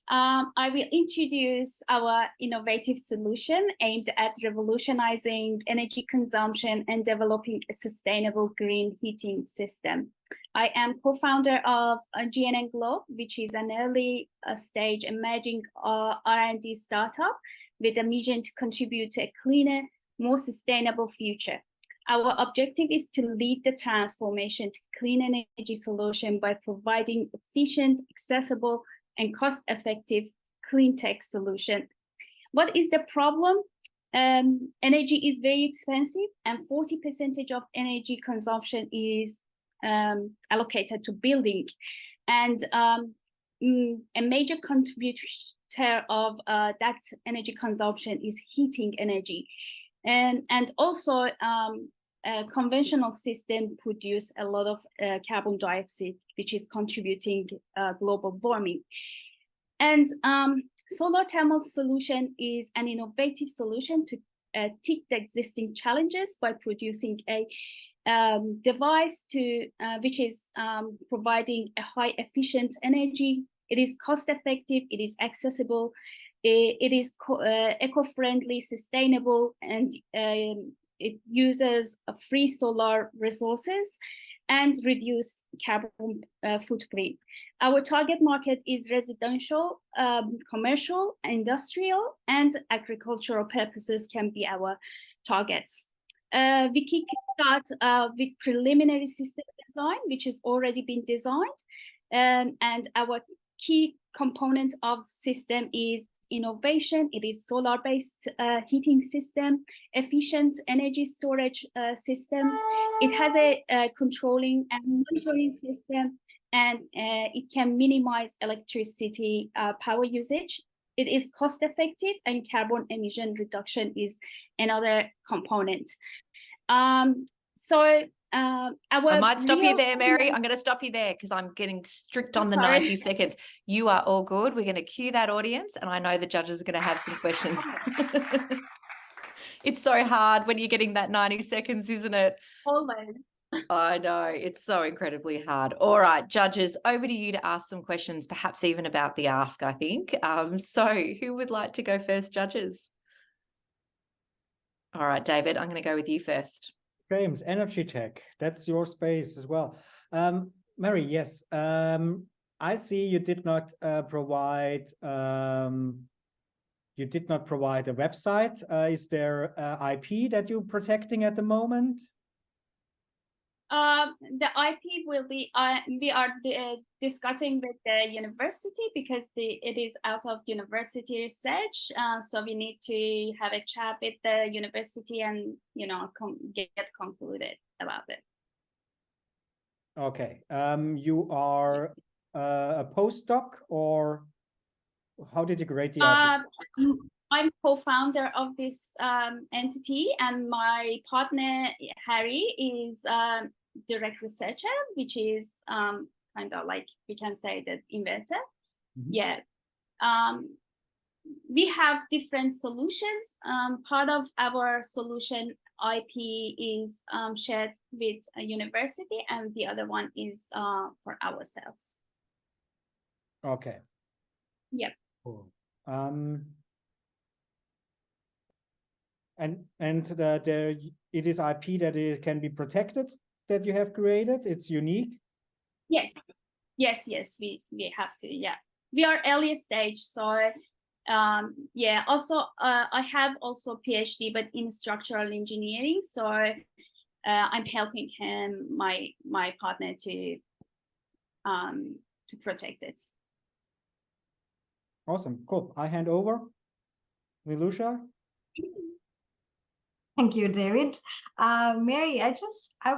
I will introduce our innovative solution aimed at revolutionizing energy consumption and developing a sustainable green heating system. I am co-founder of GnNGlobe, which is an early stage emerging R&D startup with a mission to contribute to a cleaner, more sustainable future. Our objective is to lead the transformation to clean energy solution by providing efficient, accessible, and cost-effective clean tech solution. What is the problem? Energy is very expensive, and 40% of energy consumption is allocated to building. And a major contributor of that energy consumption is heating energy. And also, conventional system produce a lot of carbon dioxide, which is contributing global warming. And solar thermal solution is an innovative solution to tick the existing challenges by producing a device which is providing a high efficient energy. It is cost effective, it is accessible, it is eco-friendly, sustainable, and it uses free solar resources and reduce carbon footprint. Our target market is residential, commercial, industrial, and agricultural purposes can be our targets. We can start with preliminary system design, which has already been designed. And our key component of system is innovation. It is solar-based heating system, efficient energy storage system. It has a controlling and monitoring system, and it can minimize electricity power usage. It is cost-effective, and carbon emission reduction is another component. I might stop you there, Mary. I'm going to stop you there because I'm getting strict on the 90 seconds. You are all good. We're going to cue that audience, and I know the judges are going to have some questions. It's so hard when you're getting that 90 seconds, isn't it? Always. I know. It's so incredibly hard. All right, judges, over to you to ask some questions, perhaps even about the ask, I think. So who would like to go first, judges? All right, David, I'm going to go with you first. James, energy tech, that's your space as well. Mary, yes, I see you did not provide a website. Is there IP that you're protecting at the moment? The IP will be, we are discussing with the university because it is out of university research. So we need to have a chat with the university and, get concluded about it. Okay. You are a postdoc, or how did you create the IP? I'm co-founder of this entity, and my partner Harry is direct researcher, which is kind of like, we can say, the inventor. Mm-hmm. Yeah. We have different solutions. Part of our solution IP is shared with a university, and the other one is for ourselves. Okay. Yep. Cool. And it is IP that can be protected, that you have created. It's unique. Yes. We have to. Yeah, we are early stage, so yeah. Also, I have also PhD, but in structural engineering. So I'm helping him, my partner, to protect it. Awesome, cool. I hand over, Nilusha. Thank you, David. Mary, I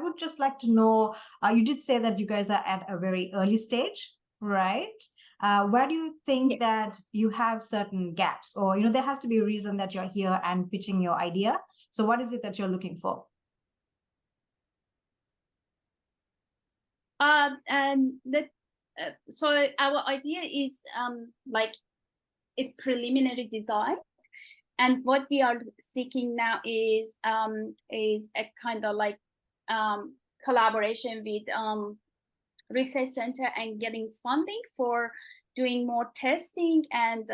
would just like to know, you did say that you guys are at a very early stage, right? Where do you think that you have certain gaps, or, there has to be a reason that you're here and pitching your idea. So what is it that you're looking for? So our idea is it's preliminary design. And what we are seeking now is a kind of like collaboration with research center and getting funding for doing more testing and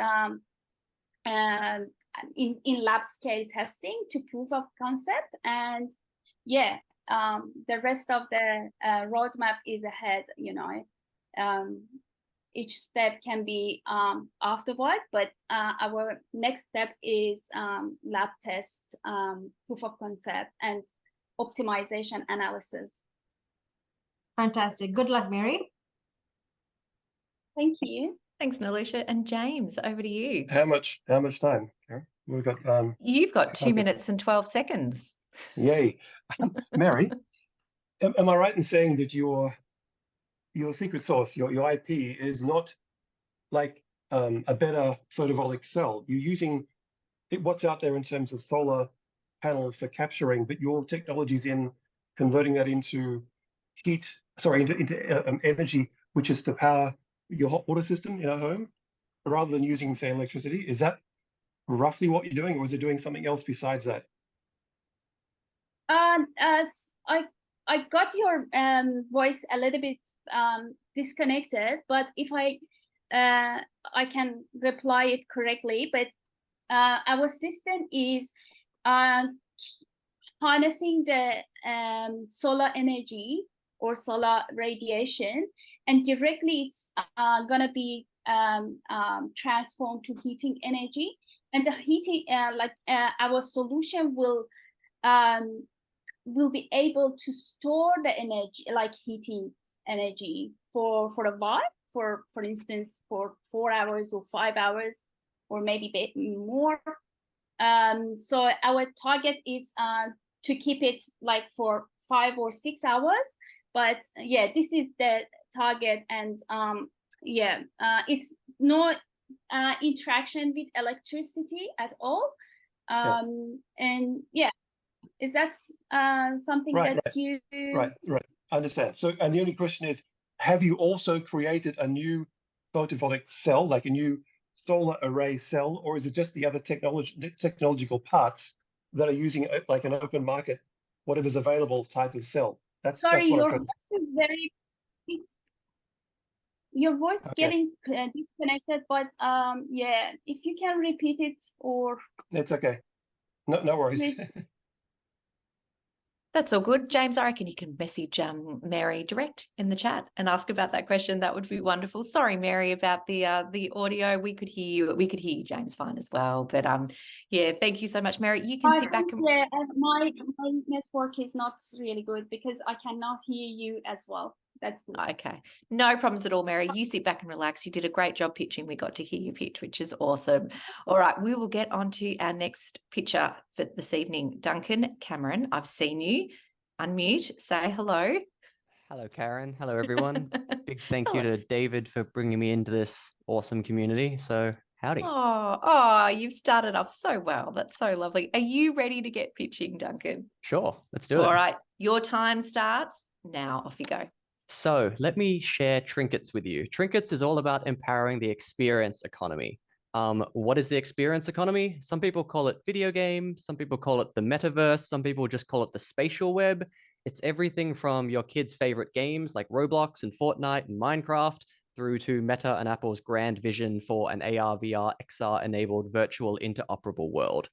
in lab scale testing to proof of concept. And the rest of the roadmap is ahead. Each step can be afterward, but our next step is lab test, proof of concept, and optimization analysis. Fantastic. Good luck, Mary. Thank you. Thanks, Nilusha. And James, over to you. How much time, Karen? We've got you've got 2 minutes and 12 seconds. Yay. Mary, am I right in saying that your secret sauce, your IP, is not like a better photovoltaic cell? You're using what's out there in terms of solar panels for capturing, but your technology's in converting that into energy, which is to power your hot water system in our home, rather than using, say, electricity. Is that roughly what you're doing, or is it doing something else besides that? I got your voice a little bit disconnected, but if I can reply it correctly. But our system is harnessing the solar energy or solar radiation, and directly it's gonna be transformed to heating energy. And the heating, our solution will be able to store the energy, like heating energy, for a while, for instance, for 4 hours or 5 hours, or maybe more. So our target is to keep it like for 5 or 6 hours. But this is the target, and it's no interaction with electricity at all. And is that something you... Right, I understand. So, and the only question is, have you also created a new photovoltaic cell, like a new solar array cell, or is it just the other technological parts that are using like an open market, whatever's available type of cell? Sorry, your voice is very... Your voice getting disconnected, but if you can repeat it, or... It's okay. No worries. That's all good. James, I reckon you can message Mary direct in the chat and ask about that question. That would be wonderful. Sorry, Mary, about the audio. We could hear you. We could hear you, James, fine as well. But yeah, thank you so much, Mary. You can sit back and my network is not really good because I cannot hear you as well. That's good. Okay, no problems at all, Mary. You sit back and relax. You did a great job pitching. We got to hear you pitch, which is awesome. All right, we will get on to our next pitcher for this evening. Duncan Cameron, I've seen you. Unmute, say hello. Hello, Karen. Hello, everyone. Big thank you to David for bringing me into this awesome community. So howdy. Oh, you've started off so well. That's so lovely. Are you ready to get pitching, Duncan? Sure, let's do it. All right, your time starts now. Off you go. So let me share Trinkets with you. Trinkets is all about empowering the experience economy. What is the experience economy? Some people call it video games. Some people call it the metaverse. Some people just call it the spatial web. It's everything from your kids' favorite games like Roblox and Fortnite and Minecraft through to Meta and Apple's grand vision for an AR, VR, XR-enabled virtual interoperable world.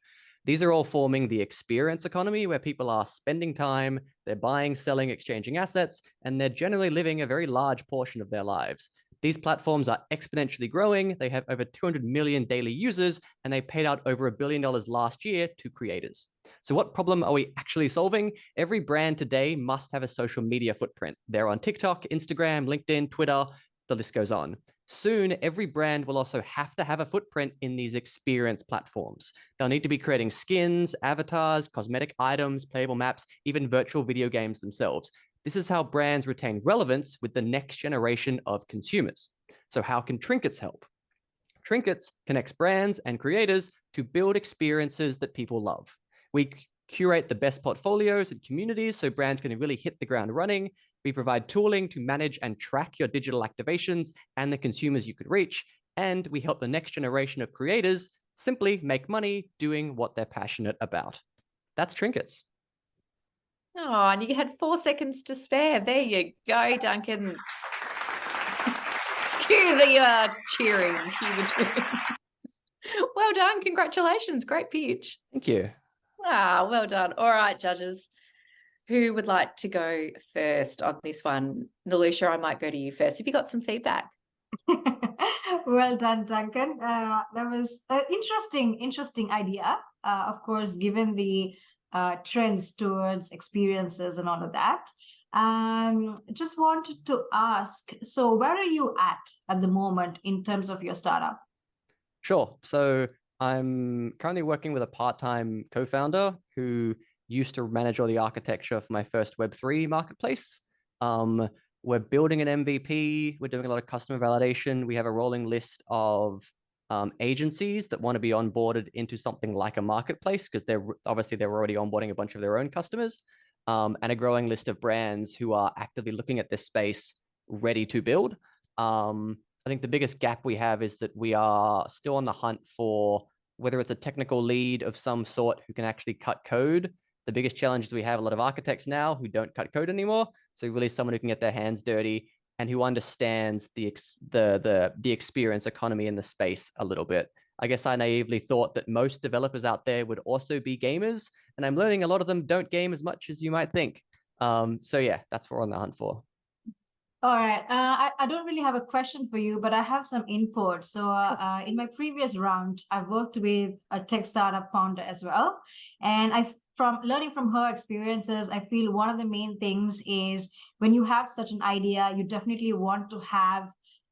These are all forming the experience economy where people are spending time, they're buying, selling, exchanging assets, and they're generally living a very large portion of their lives. These platforms are exponentially growing. They have over 200 million daily users, and they paid out over $1 billion last year to creators. So what problem are we actually solving? Every brand today must have a social media footprint. They're on TikTok, Instagram, LinkedIn, Twitter, the list goes on. Soon, every brand will also have to have a footprint in these experience platforms. They'll need to be creating skins, avatars, cosmetic items, playable maps, even virtual video games themselves. This is how brands retain relevance with the next generation of consumers. So how can Trinkets help? Trinkets connects brands and creators to build experiences that people love. We curate the best portfolios and communities so brands can really hit the ground running. We provide tooling to manage and track your digital activations and the consumers you could reach. And we help the next generation of creators simply make money doing what they're passionate about. That's Trinkets. Oh, and you had 4 seconds to spare. There you go, Duncan. Cue the cheering. Cue the cheering. Well done. Congratulations. Great pitch. Thank you. Ah, well done. All right, judges. Who would like to go first on this one? Nilusha, I might go to you first. Have you got some feedback? Well done, Duncan. That was an interesting idea. Of course, given the trends towards experiences and all of that. Just wanted to ask, so where are you at the moment in terms of your startup? Sure. So I'm currently working with a part-time co-founder who used to manage all the architecture for my first Web3 marketplace. We're building an MVP. We're doing a lot of customer validation. We have a rolling list of agencies that want to be onboarded into something like a marketplace because they're already onboarding a bunch of their own customers, and a growing list of brands who are actively looking at this space ready to build. I think the biggest gap we have is that we are still on the hunt for whether it's a technical lead of some sort who can actually cut code. The biggest challenge is we have a lot of architects now who don't cut code anymore. So really someone who can get their hands dirty and who understands the experience economy in the space a little bit. I guess I naively thought that most developers out there would also be gamers, and I'm learning a lot of them don't game as much as you might think. So yeah, that's what we're on the hunt for. All right. I don't really have a question for you, but I have some input. So in my previous round, I worked with a tech startup founder as well. And from learning from her experiences, I feel one of the main things is when you have such an idea, you definitely want to have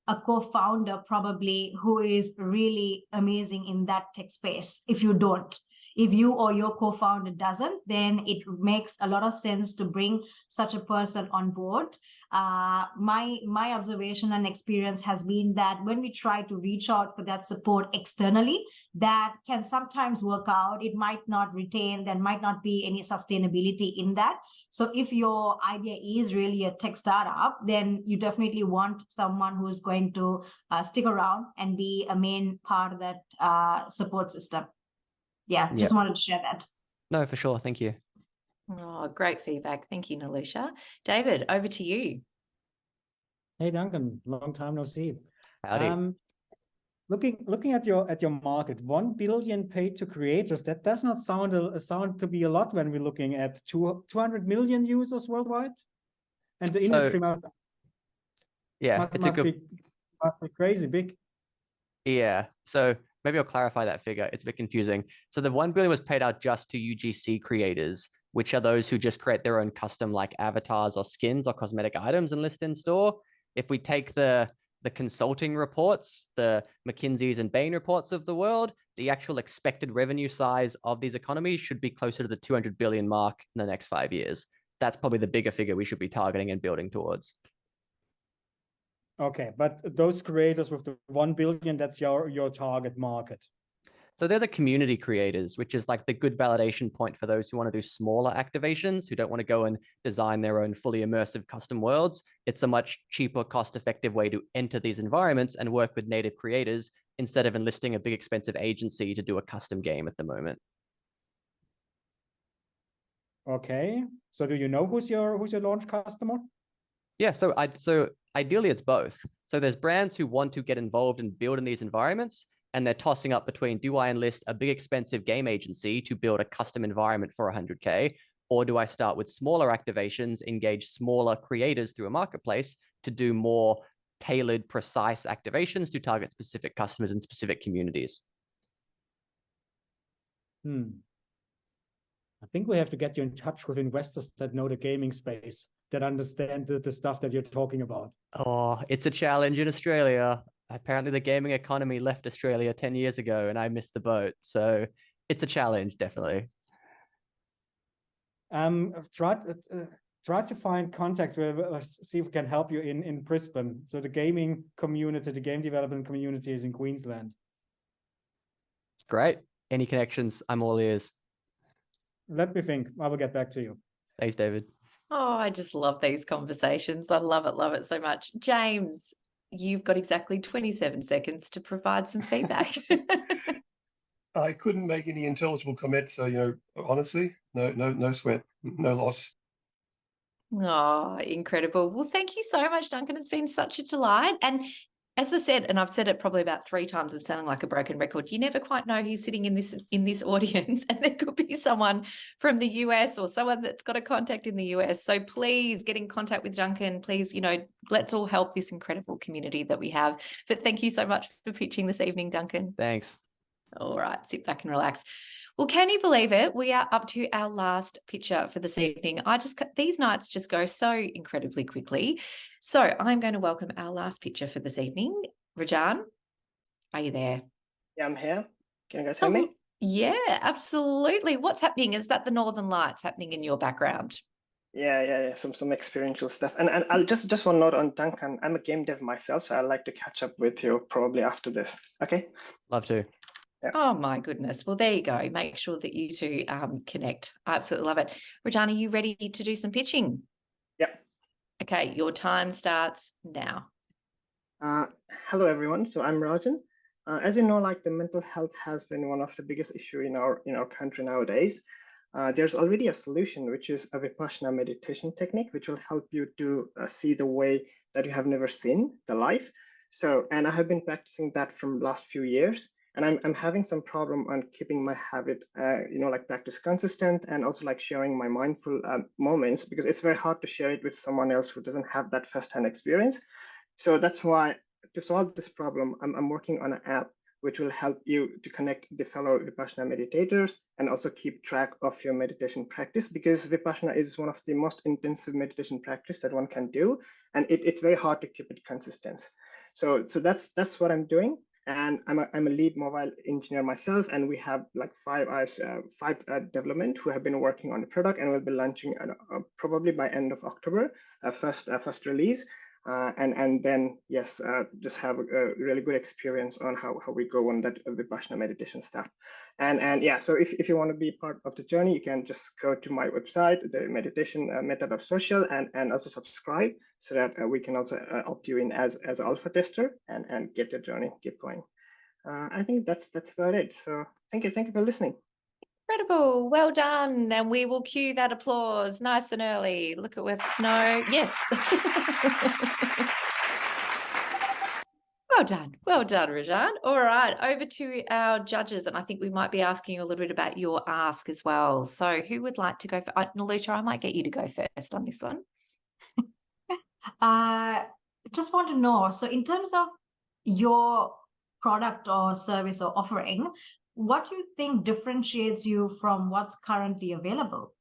a co-founder probably who is really amazing in that tech space. If you or your co-founder doesn't, then it makes a lot of sense to bring such a person on board. My observation and experience has been that when we try to reach out for that support externally, that can sometimes work out. It might not retain, there might not be any sustainability in that. So if your idea is really a tech startup, then you definitely want someone who's going to stick around and be a main part of that support system. Yeah, just wanted to share that. No, for sure. Thank you. Oh, great feedback. Thank you, Nilusha. David, over to you. Hey, Duncan. Long time no see. Howdy. Looking at your market, 1 billion paid to creators, that does not sound to be a lot when we're looking at 200 million users worldwide, and the industry must be crazy big. Yeah, so maybe I'll clarify that figure. It's a bit confusing. So the 1 billion was paid out just to UGC creators, which are those who just create their own custom like avatars or skins or cosmetic items and list in store. If we take the consulting reports, the McKinsey's and Bain reports of the world, the actual expected revenue size of these economies should be closer to the 200 billion mark in the next 5 years. That's probably the bigger figure we should be targeting and building towards. Okay, but those creators with the 1 billion, that's your target market. So they're the community creators, which is like the good validation point for those who want to do smaller activations, who don't want to go and design their own fully immersive custom worlds. It's a much cheaper, cost-effective way to enter these environments and work with native creators instead of enlisting a big expensive agency to do a custom game at the moment. Okay, so do you know who's your launch customer? Yeah, so ideally it's both. So there's brands who want to get involved and build in these environments, and they're tossing up between, do I enlist a big expensive game agency to build a custom environment for 100K, or do I start with smaller activations, engage smaller creators through a marketplace to do more tailored, precise activations to target specific customers and specific communities? I think we have to get you in touch with investors that know the gaming space, that understand the stuff that you're talking about. Oh, it's a challenge in Australia. Apparently the gaming economy left Australia 10 years ago and I missed the boat. So it's a challenge, definitely. Try to find contacts where see if we can help you in Brisbane. So the gaming community, the game development community is in Queensland. Great. Any connections? I'm all ears. Let me think. I will get back to you. Thanks, David. Oh, I just love these conversations. I love it so much. James, you've got exactly 27 seconds to provide some feedback. I couldn't make any intelligible comments, so honestly, no sweat, no loss. Oh, incredible. Well, thank you so much, Duncan. It's been such a delight. And as I said, and I've said it probably about 3 times, I'm sounding like a broken record. You never quite know who's sitting in this audience, and there could be someone from the US or someone that's got a contact in the US. So please get in contact with Duncan. Please, let's all help this incredible community that we have. But thank you so much for pitching this evening, Duncan. Thanks. All right, sit back and relax. Well, can you believe it? We are up to our last picture for this evening. These nights just go so incredibly quickly. So I'm going to welcome our last picture for this evening. Rajan, are you there? Yeah, I'm here. Can you guys hear me? Yeah, absolutely. What's happening? Is that the Northern Lights happening in your background? Yeah. Some experiential stuff. And I'll just one note on Duncan. I'm a game dev myself, so I'd like to catch up with you probably after this. Okay? Love to. Yeah. Oh my goodness. Well, there you go. Make sure that you two connect. I absolutely love it. Rajan, are you ready to do some pitching? Yep. Okay, your time starts now. Hello, everyone. So I'm Rajan. As you know, the mental health has been one of the biggest issues in our country nowadays. There's already a solution, which is a Vipassana meditation technique, which will help you to see the way that you have never seen the life. And I have been practicing that from last few years. And I'm having some problem on keeping my habit, practice consistent, and also sharing my mindful moments, because it's very hard to share it with someone else who doesn't have that first-hand experience. So that's why, to solve this problem, I'm working on an app which will help you to connect the fellow Vipassana meditators and also keep track of your meditation practice, because Vipassana is one of the most intensive meditation practice that one can do, and it's very hard to keep it consistent. So that's what I'm doing. And I'm a lead mobile engineer myself, and we have 5 development who have been working on the product, and we'll be launching probably by end of October, first release, and then just have a really good experience on how we go on that Vipassana meditation stuff. And so if you want to be part of the journey, you can just go to my website, the meditation Metta.Social, and also subscribe, so that we can also opt you in as an alpha tester and get your journey keep going. I think that's about it. So thank you for listening. Incredible. Well done. And we will cue that applause nice and early. Look at with snow. Yes. Well done, Rajan. All right, over to our judges, and I think we might be asking you a little bit about your ask as well. So who would like to go for Nilusha? I might get you to go first on this one. Just want to know, so in terms of your product or service or offering, what do you think differentiates you from what's currently available?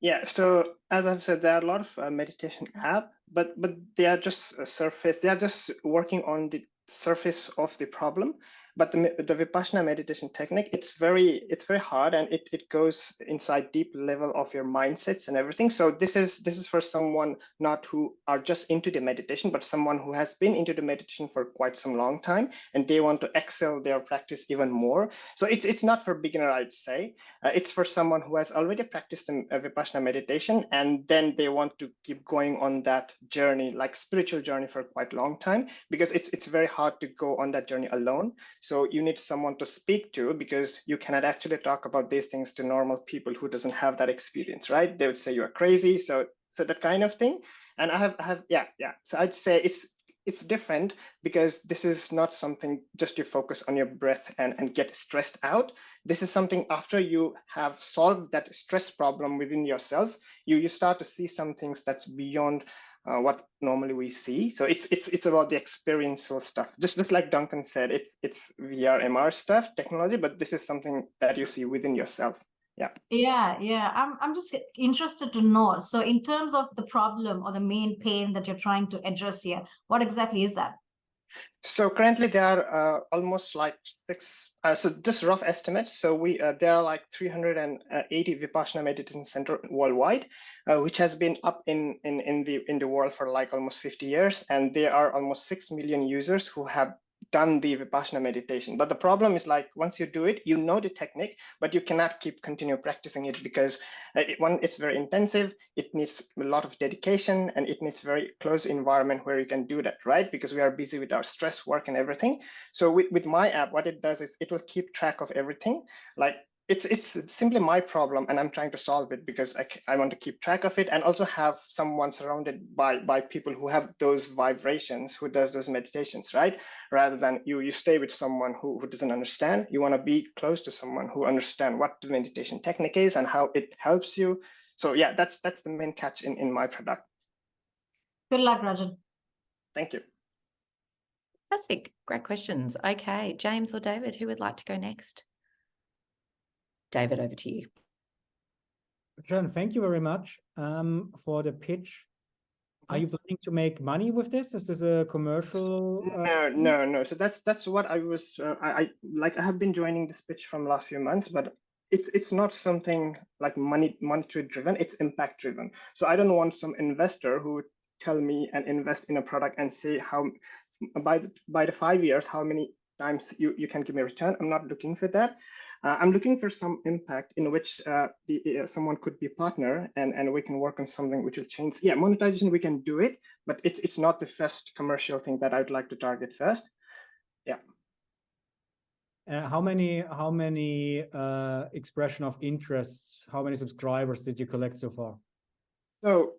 Yeah, so as I've said, there are a lot of meditation apps, but they are just a surface. They are just working on the surface of the problem. But the Vipassana meditation technique, it's very hard, and it goes inside deep level of your mindsets and everything. So this is for someone not who are just into the meditation, but someone who has been into the meditation for quite some long time, and they want to excel their practice even more. So it's not for beginner, I'd say. It's for someone who has already practiced a Vipassana meditation, and then they want to keep going on that journey, like spiritual journey, for quite a long time, because it's very hard to go on that journey alone. So you need someone to speak to, because you cannot actually talk about these things to normal people who doesn't have that experience, right? They would say you're crazy. So that kind of thing. And I have yeah. So I'd say it's different, because this is not something just you focus on your breath and get stressed out. This is something after you have solved that stress problem within yourself, you start to see some things that's beyond what normally we see. So it's about the experiential stuff. Just like Duncan said, it's VR, MR stuff, technology, but this is something that you see within yourself. Yeah. I'm just interested to know. So in terms of the problem or the main pain that you're trying to address here, what exactly is that? So currently there are almost like 6. So just rough estimates. So there are like 380 Vipassana meditation center worldwide, which has been up in the world for like almost 50 years, and there are almost 6 million users who have done the Vipassana meditation. But the problem is, like, once you do it, you know the technique, but you cannot continue practicing it, because it's very intensive. It needs a lot of dedication, and it needs very close environment where you can do that, right? Because we are busy with our stress, work, and everything. So with my app, what it does is it will keep track of everything. Like, it's simply my problem, and I'm trying to solve it, because I want to keep track of it, and also have someone surrounded by people who have those vibrations, who does those meditations, right? Rather than you stay with someone who doesn't understand. You want to be close to someone who understands what the meditation technique is and how it helps you. So yeah, that's the main catch in my product. Good luck, Rajan. Thank you. Fantastic. Great questions. Okay, James or David, who would like to go next? David, over to you. John, thank you very much for the pitch. Are you planning to make money with this? Is this a commercial? No. So that's what I was. I have been joining this pitch from last few months, but it's not something like monetary driven. It's impact driven. So I don't want some investor who would tell me and invest in a product and say how by the 5 years how many times you can give me a return. I'm not looking for that. I'm looking for some impact in which someone could be a partner, and we can work on something which will change. Yeah, monetization, we can do it, but it's not the first commercial thing that I'd like to target first. Yeah. How many expression of interests, how many subscribers did you collect so far? So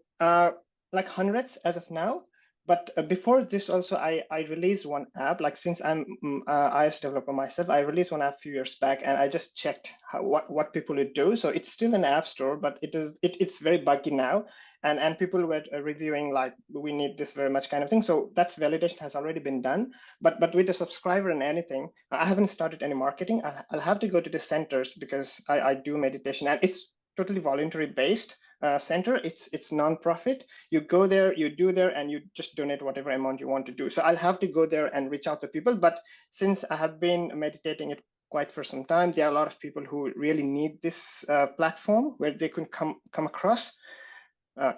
like hundreds as of now. But before this also, I released one app. Like, since I'm iOS developer myself, I released one app a few years back, and I just checked what people would do. So it's still an app store, but it's very buggy now, and people were reviewing like, we need this very much kind of thing. So that's validation has already been done. But with the subscriber and anything, I haven't started any marketing. I'll have to go to the centers, because I do meditation, and it's totally voluntary based. Center, it's non-profit. You go there, you do there, and you just donate whatever amount you want to do. So I'll have to go there and reach out to people. But since I have been meditating it quite for some time, there are a lot of people who really need this platform where they can come across.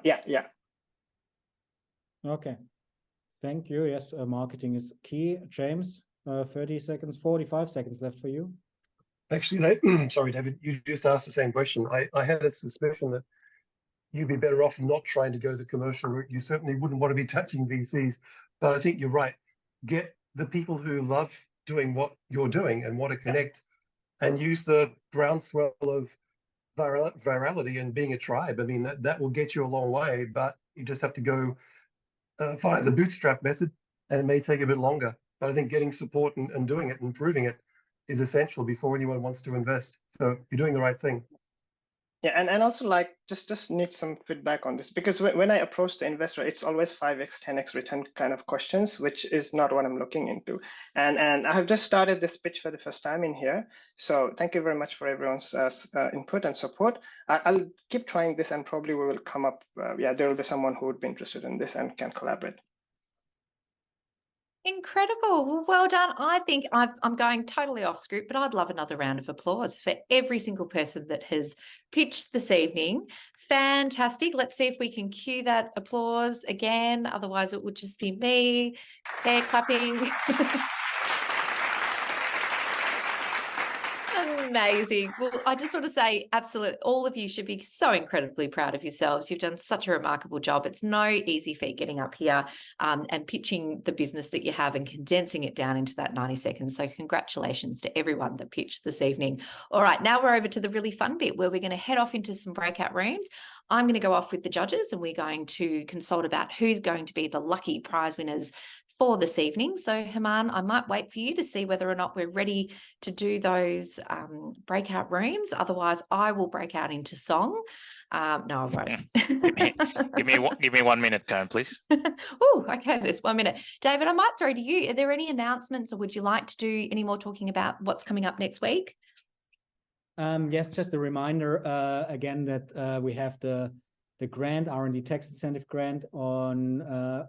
Yeah. Okay, thank you. Yes, marketing is key. James, 30 seconds, 45 seconds left for you. Actually, sorry, David, you just asked the same question. I had a suspicion that you'd be better off not trying to go the commercial route. You certainly wouldn't want to be touching VCs, but I think you're right. Get the people who love doing what you're doing and want to connect, and use the groundswell of virality and being a tribe. I mean, that will get you a long way, but you just have to go via the bootstrap method, and it may take a bit longer. But I think getting support and doing it and proving it is essential before anyone wants to invest. So you're doing the right thing. Yeah, and also like just need some feedback on this, because when I approach the investor, it's always 5x, 10x return kind of questions, which is not what I'm looking into. And I have just started this pitch for the first time in here. So thank you very much for everyone's input and support. I'll keep trying this, and probably we will come up. Yeah, there will be someone who would be interested in this and can collaborate. Incredible. Well done. I think I'm going totally off script, but I'd love another round of applause for every single person that has pitched this evening. Fantastic. Let's see if we can cue that applause again. Otherwise, it would just be me air clapping. Amazing. Well, I just want to say, absolutely, all of you should be so incredibly proud of yourselves. You've done such a remarkable job. It's no easy feat getting up here and pitching the business that you have and condensing it down into that 90 seconds. So congratulations to everyone that pitched this evening. All right, now we're over to the really fun bit where we're going to head off into some breakout rooms. I'm going to go off with the judges and we're going to consult about who's going to be the lucky prize winners for this evening. So Haman, I might wait for you to see whether or not we're ready to do those breakout rooms. Otherwise, I will break out into song. No, I won't. give me 1 minute, Karen, please. Oh, okay, there's 1 minute. David, I might throw to you. Are there any announcements, or would you like to do any more talking about what's coming up next week? Yes, just a reminder again that we have the grant, R&D Tax Incentive Grant on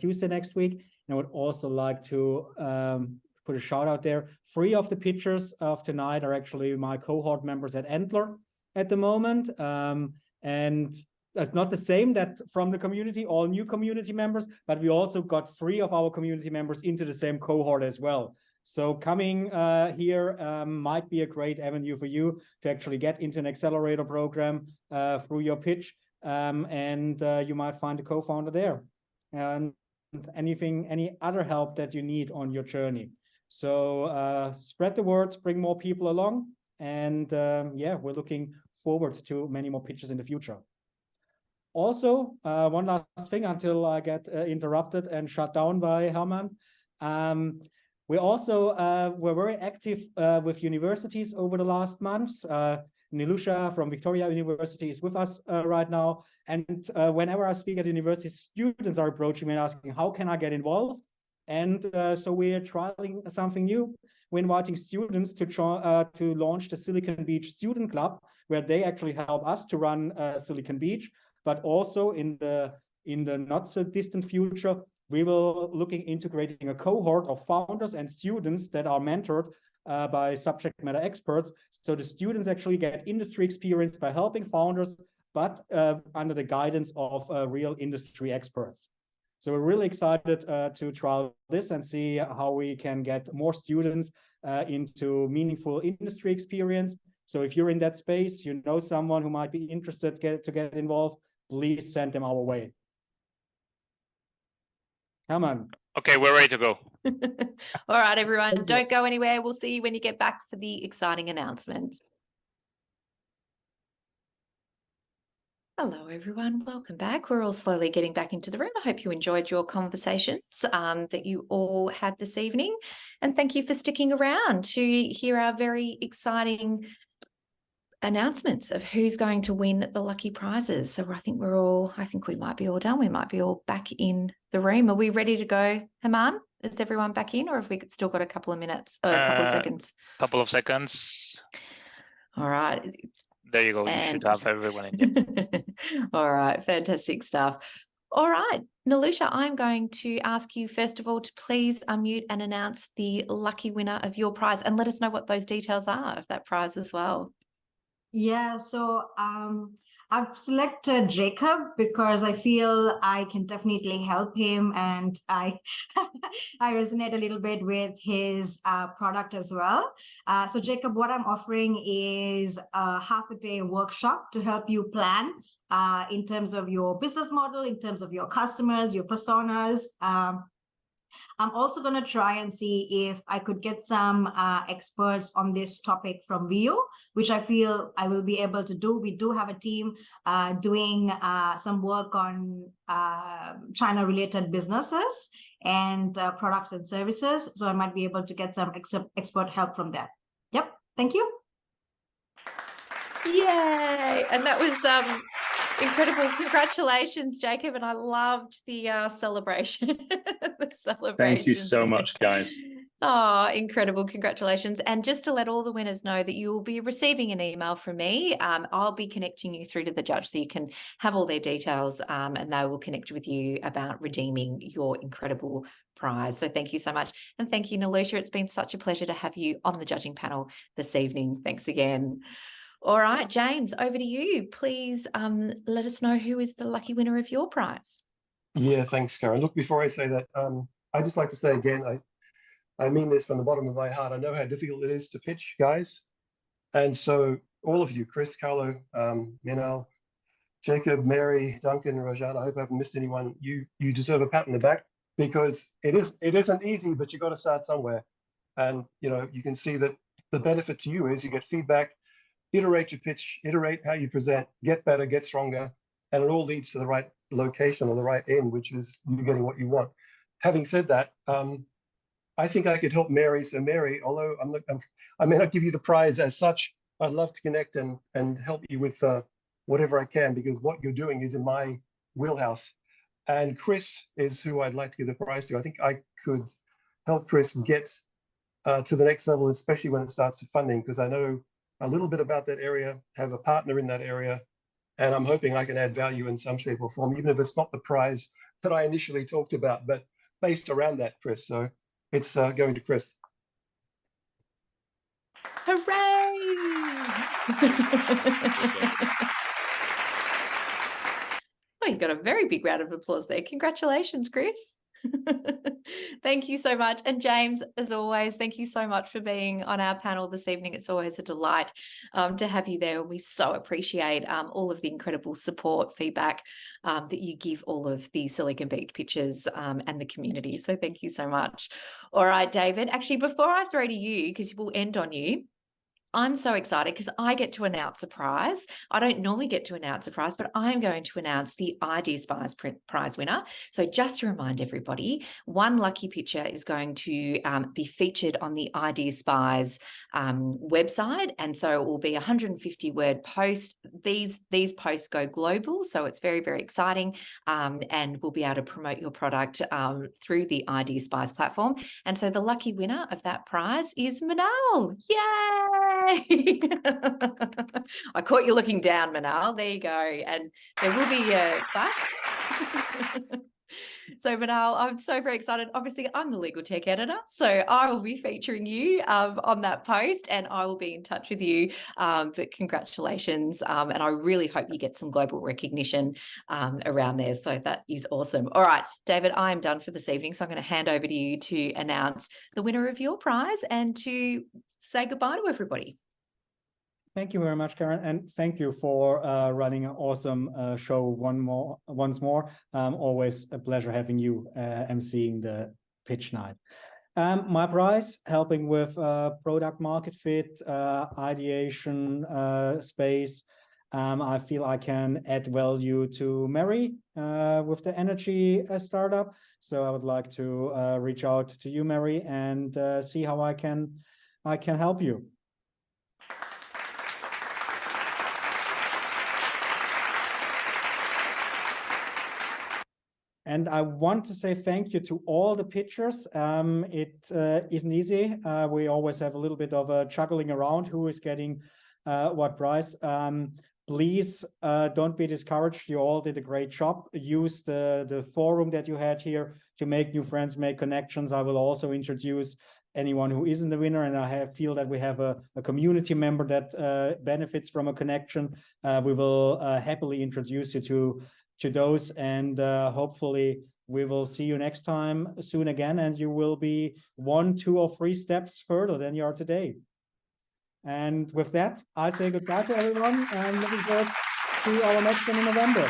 Tuesday next week. And I would also like to put a shout out there. 3 of the pitchers of tonight are actually my cohort members at Entler at the moment. And that's not the same that from the community, all new community members, but we also got 3 of our community members into the same cohort as well. So coming here might be a great avenue for you to actually get into an accelerator program through your pitch. And you might find a co-founder there. And any other help that you need on your journey. So spread the word, bring more people along. And yeah, we're looking forward to many more pitches in the future. Also, one last thing until I get interrupted and shut down by Herman. We also were very active with universities over the last months. Nilusha from Victoria University is with us right now. And whenever I speak at universities, students are approaching me and asking, how can I get involved? And so we're trialing something new. We're inviting students to launch the Silicon Beach Student Club, where they actually help us to run Silicon Beach. But also in the not so distant future, we will looking into creating a cohort of founders and students that are mentored by subject matter experts. So the students actually get industry experience by helping founders, but under the guidance of real industry experts. So we're really excited to trial this and see how we can get more students into meaningful industry experience. So if you're in that space, you know someone who might be interested to get involved, please send them our way. Come on. Okay, we're ready to go. All right, everyone, don't go anywhere. We'll see you when you get back for the exciting announcements. Hello, everyone. Welcome back. We're all slowly getting back into the room. I hope you enjoyed your conversations that you all had this evening. And thank you for sticking around to hear our very exciting announcements of who's going to win the lucky prizes. So I think we might be all done. We might be all back in the room. Are we ready to go, Haman? Is everyone back in, or have we still got a couple of minutes, a couple of seconds? Couple of seconds. All right. There you go. You should have everyone in. All right. Fantastic stuff. All right. Nilusha, I'm going to ask you, first of all, to please unmute and announce the lucky winner of your prize and let us know what those details are of that prize as well. Yeah, so I've selected Jacob because I feel I can definitely help him, and I resonate a little bit with his product as well. So Jacob, what I'm offering is a half-a-day workshop to help you plan in terms of your business model, in terms of your customers, your personas. I'm also going to try and see if I could get some experts on this topic from VU, which I feel I will be able to do. We do have a team doing some work on China-related businesses. and products and services. So I might be able to get some expert help from them. Yep. Thank you. Yay. And that was incredible. Congratulations, Jacob. And I loved the celebration. The celebration. Thank you so much, guys. Oh, incredible. Congratulations. And just to let all the winners know that you will be receiving an email from me. I'll be connecting you through to the judge so you can have all their details and they will connect with you about redeeming your incredible prize. So thank you so much. And thank you, Nilusha. It's been such a pleasure to have you on the judging panel this evening. Thanks again. All right, James, over to you. Please let us know who is the lucky winner of your prize. Yeah, thanks, Karen. Look, before I say that, I'd just like to say again, I mean this from the bottom of my heart. I know how difficult it is to pitch, guys. And so all of you, Chris, Carlo, Meenal, Jacob, Mary, Duncan, Rajan, I hope I haven't missed anyone. You deserve a pat on the back because it isn't easy, but you got to start somewhere. And you can see that the benefit to you is you get feedback, iterate your pitch, iterate how you present, get better, get stronger, and it all leads to the right location or the right end, which is you getting what you want. Having said that, I think I could help Mary. So Mary, although I may not give you the prize as such, I'd love to connect and help you with whatever I can, because what you're doing is in my wheelhouse. And Chris is who I'd like to give the prize to. I think I could help Chris get to the next level, especially when it starts to funding, because I know a little bit about that area, have a partner in that area, and I'm hoping I can add value in some shape or form, even if it's not the prize that I initially talked about, but based around that, Chris. So it's going to Chris. Hooray! Oh, you got a very big round of applause there. Congratulations, Chris. Thank you so much. And James, as always, thank you so much for being on our panel this evening. It's always a delight to have you there. We so appreciate all of the incredible support, feedback that you give all of the Silicon Beach pitchers and the community. So thank you so much. All right, David, actually, before I throw to you, because we'll end on you, I'm so excited because I get to announce a prize. I don't normally get to announce a prize, but I'm going to announce the Idea Spies prize winner. So just to remind everybody, one lucky pitcher is going to be featured on the Idea Spies website. And so it will be a 150-word post. These posts go global, so it's very, very exciting. And we'll be able to promote your product through the Idea Spies platform. And so the lucky winner of that prize is Meenal. Yay! I caught you looking down, Meenal. There you go. And there will be a clap. So, Meenal, I'm so very excited. Obviously, I'm the legal tech editor, so I will be featuring you on that post and I will be in touch with you. But congratulations. And I really hope you get some global recognition around there. So that is awesome. All right, David, I am done for this evening. So I'm going to hand over to you to announce the winner of your prize and to say goodbye to everybody. Thank you very much, Karen, and thank you for running an awesome show once more. Always a pleasure having you emceeing the pitch night. My prize, helping with product market fit, ideation space. I feel I can add value to Mary with the energy startup. So I would like to reach out to you, Mary, and see how I can help you. And I want to say thank you to all the pitchers. It isn't easy. We always have a little bit of a juggling around who is getting what prize. Please don't be discouraged. You all did a great job. Use the forum that you had here to make new friends, make connections. I will also introduce anyone who isn't the winner, and I feel that we have a community member that benefits from a connection. We will happily introduce you to those, and hopefully we will see you next time soon again, and you will be 1, 2, or 3 steps further than you are today. And with that, I say goodbye to everyone and looking forward to our next one in November.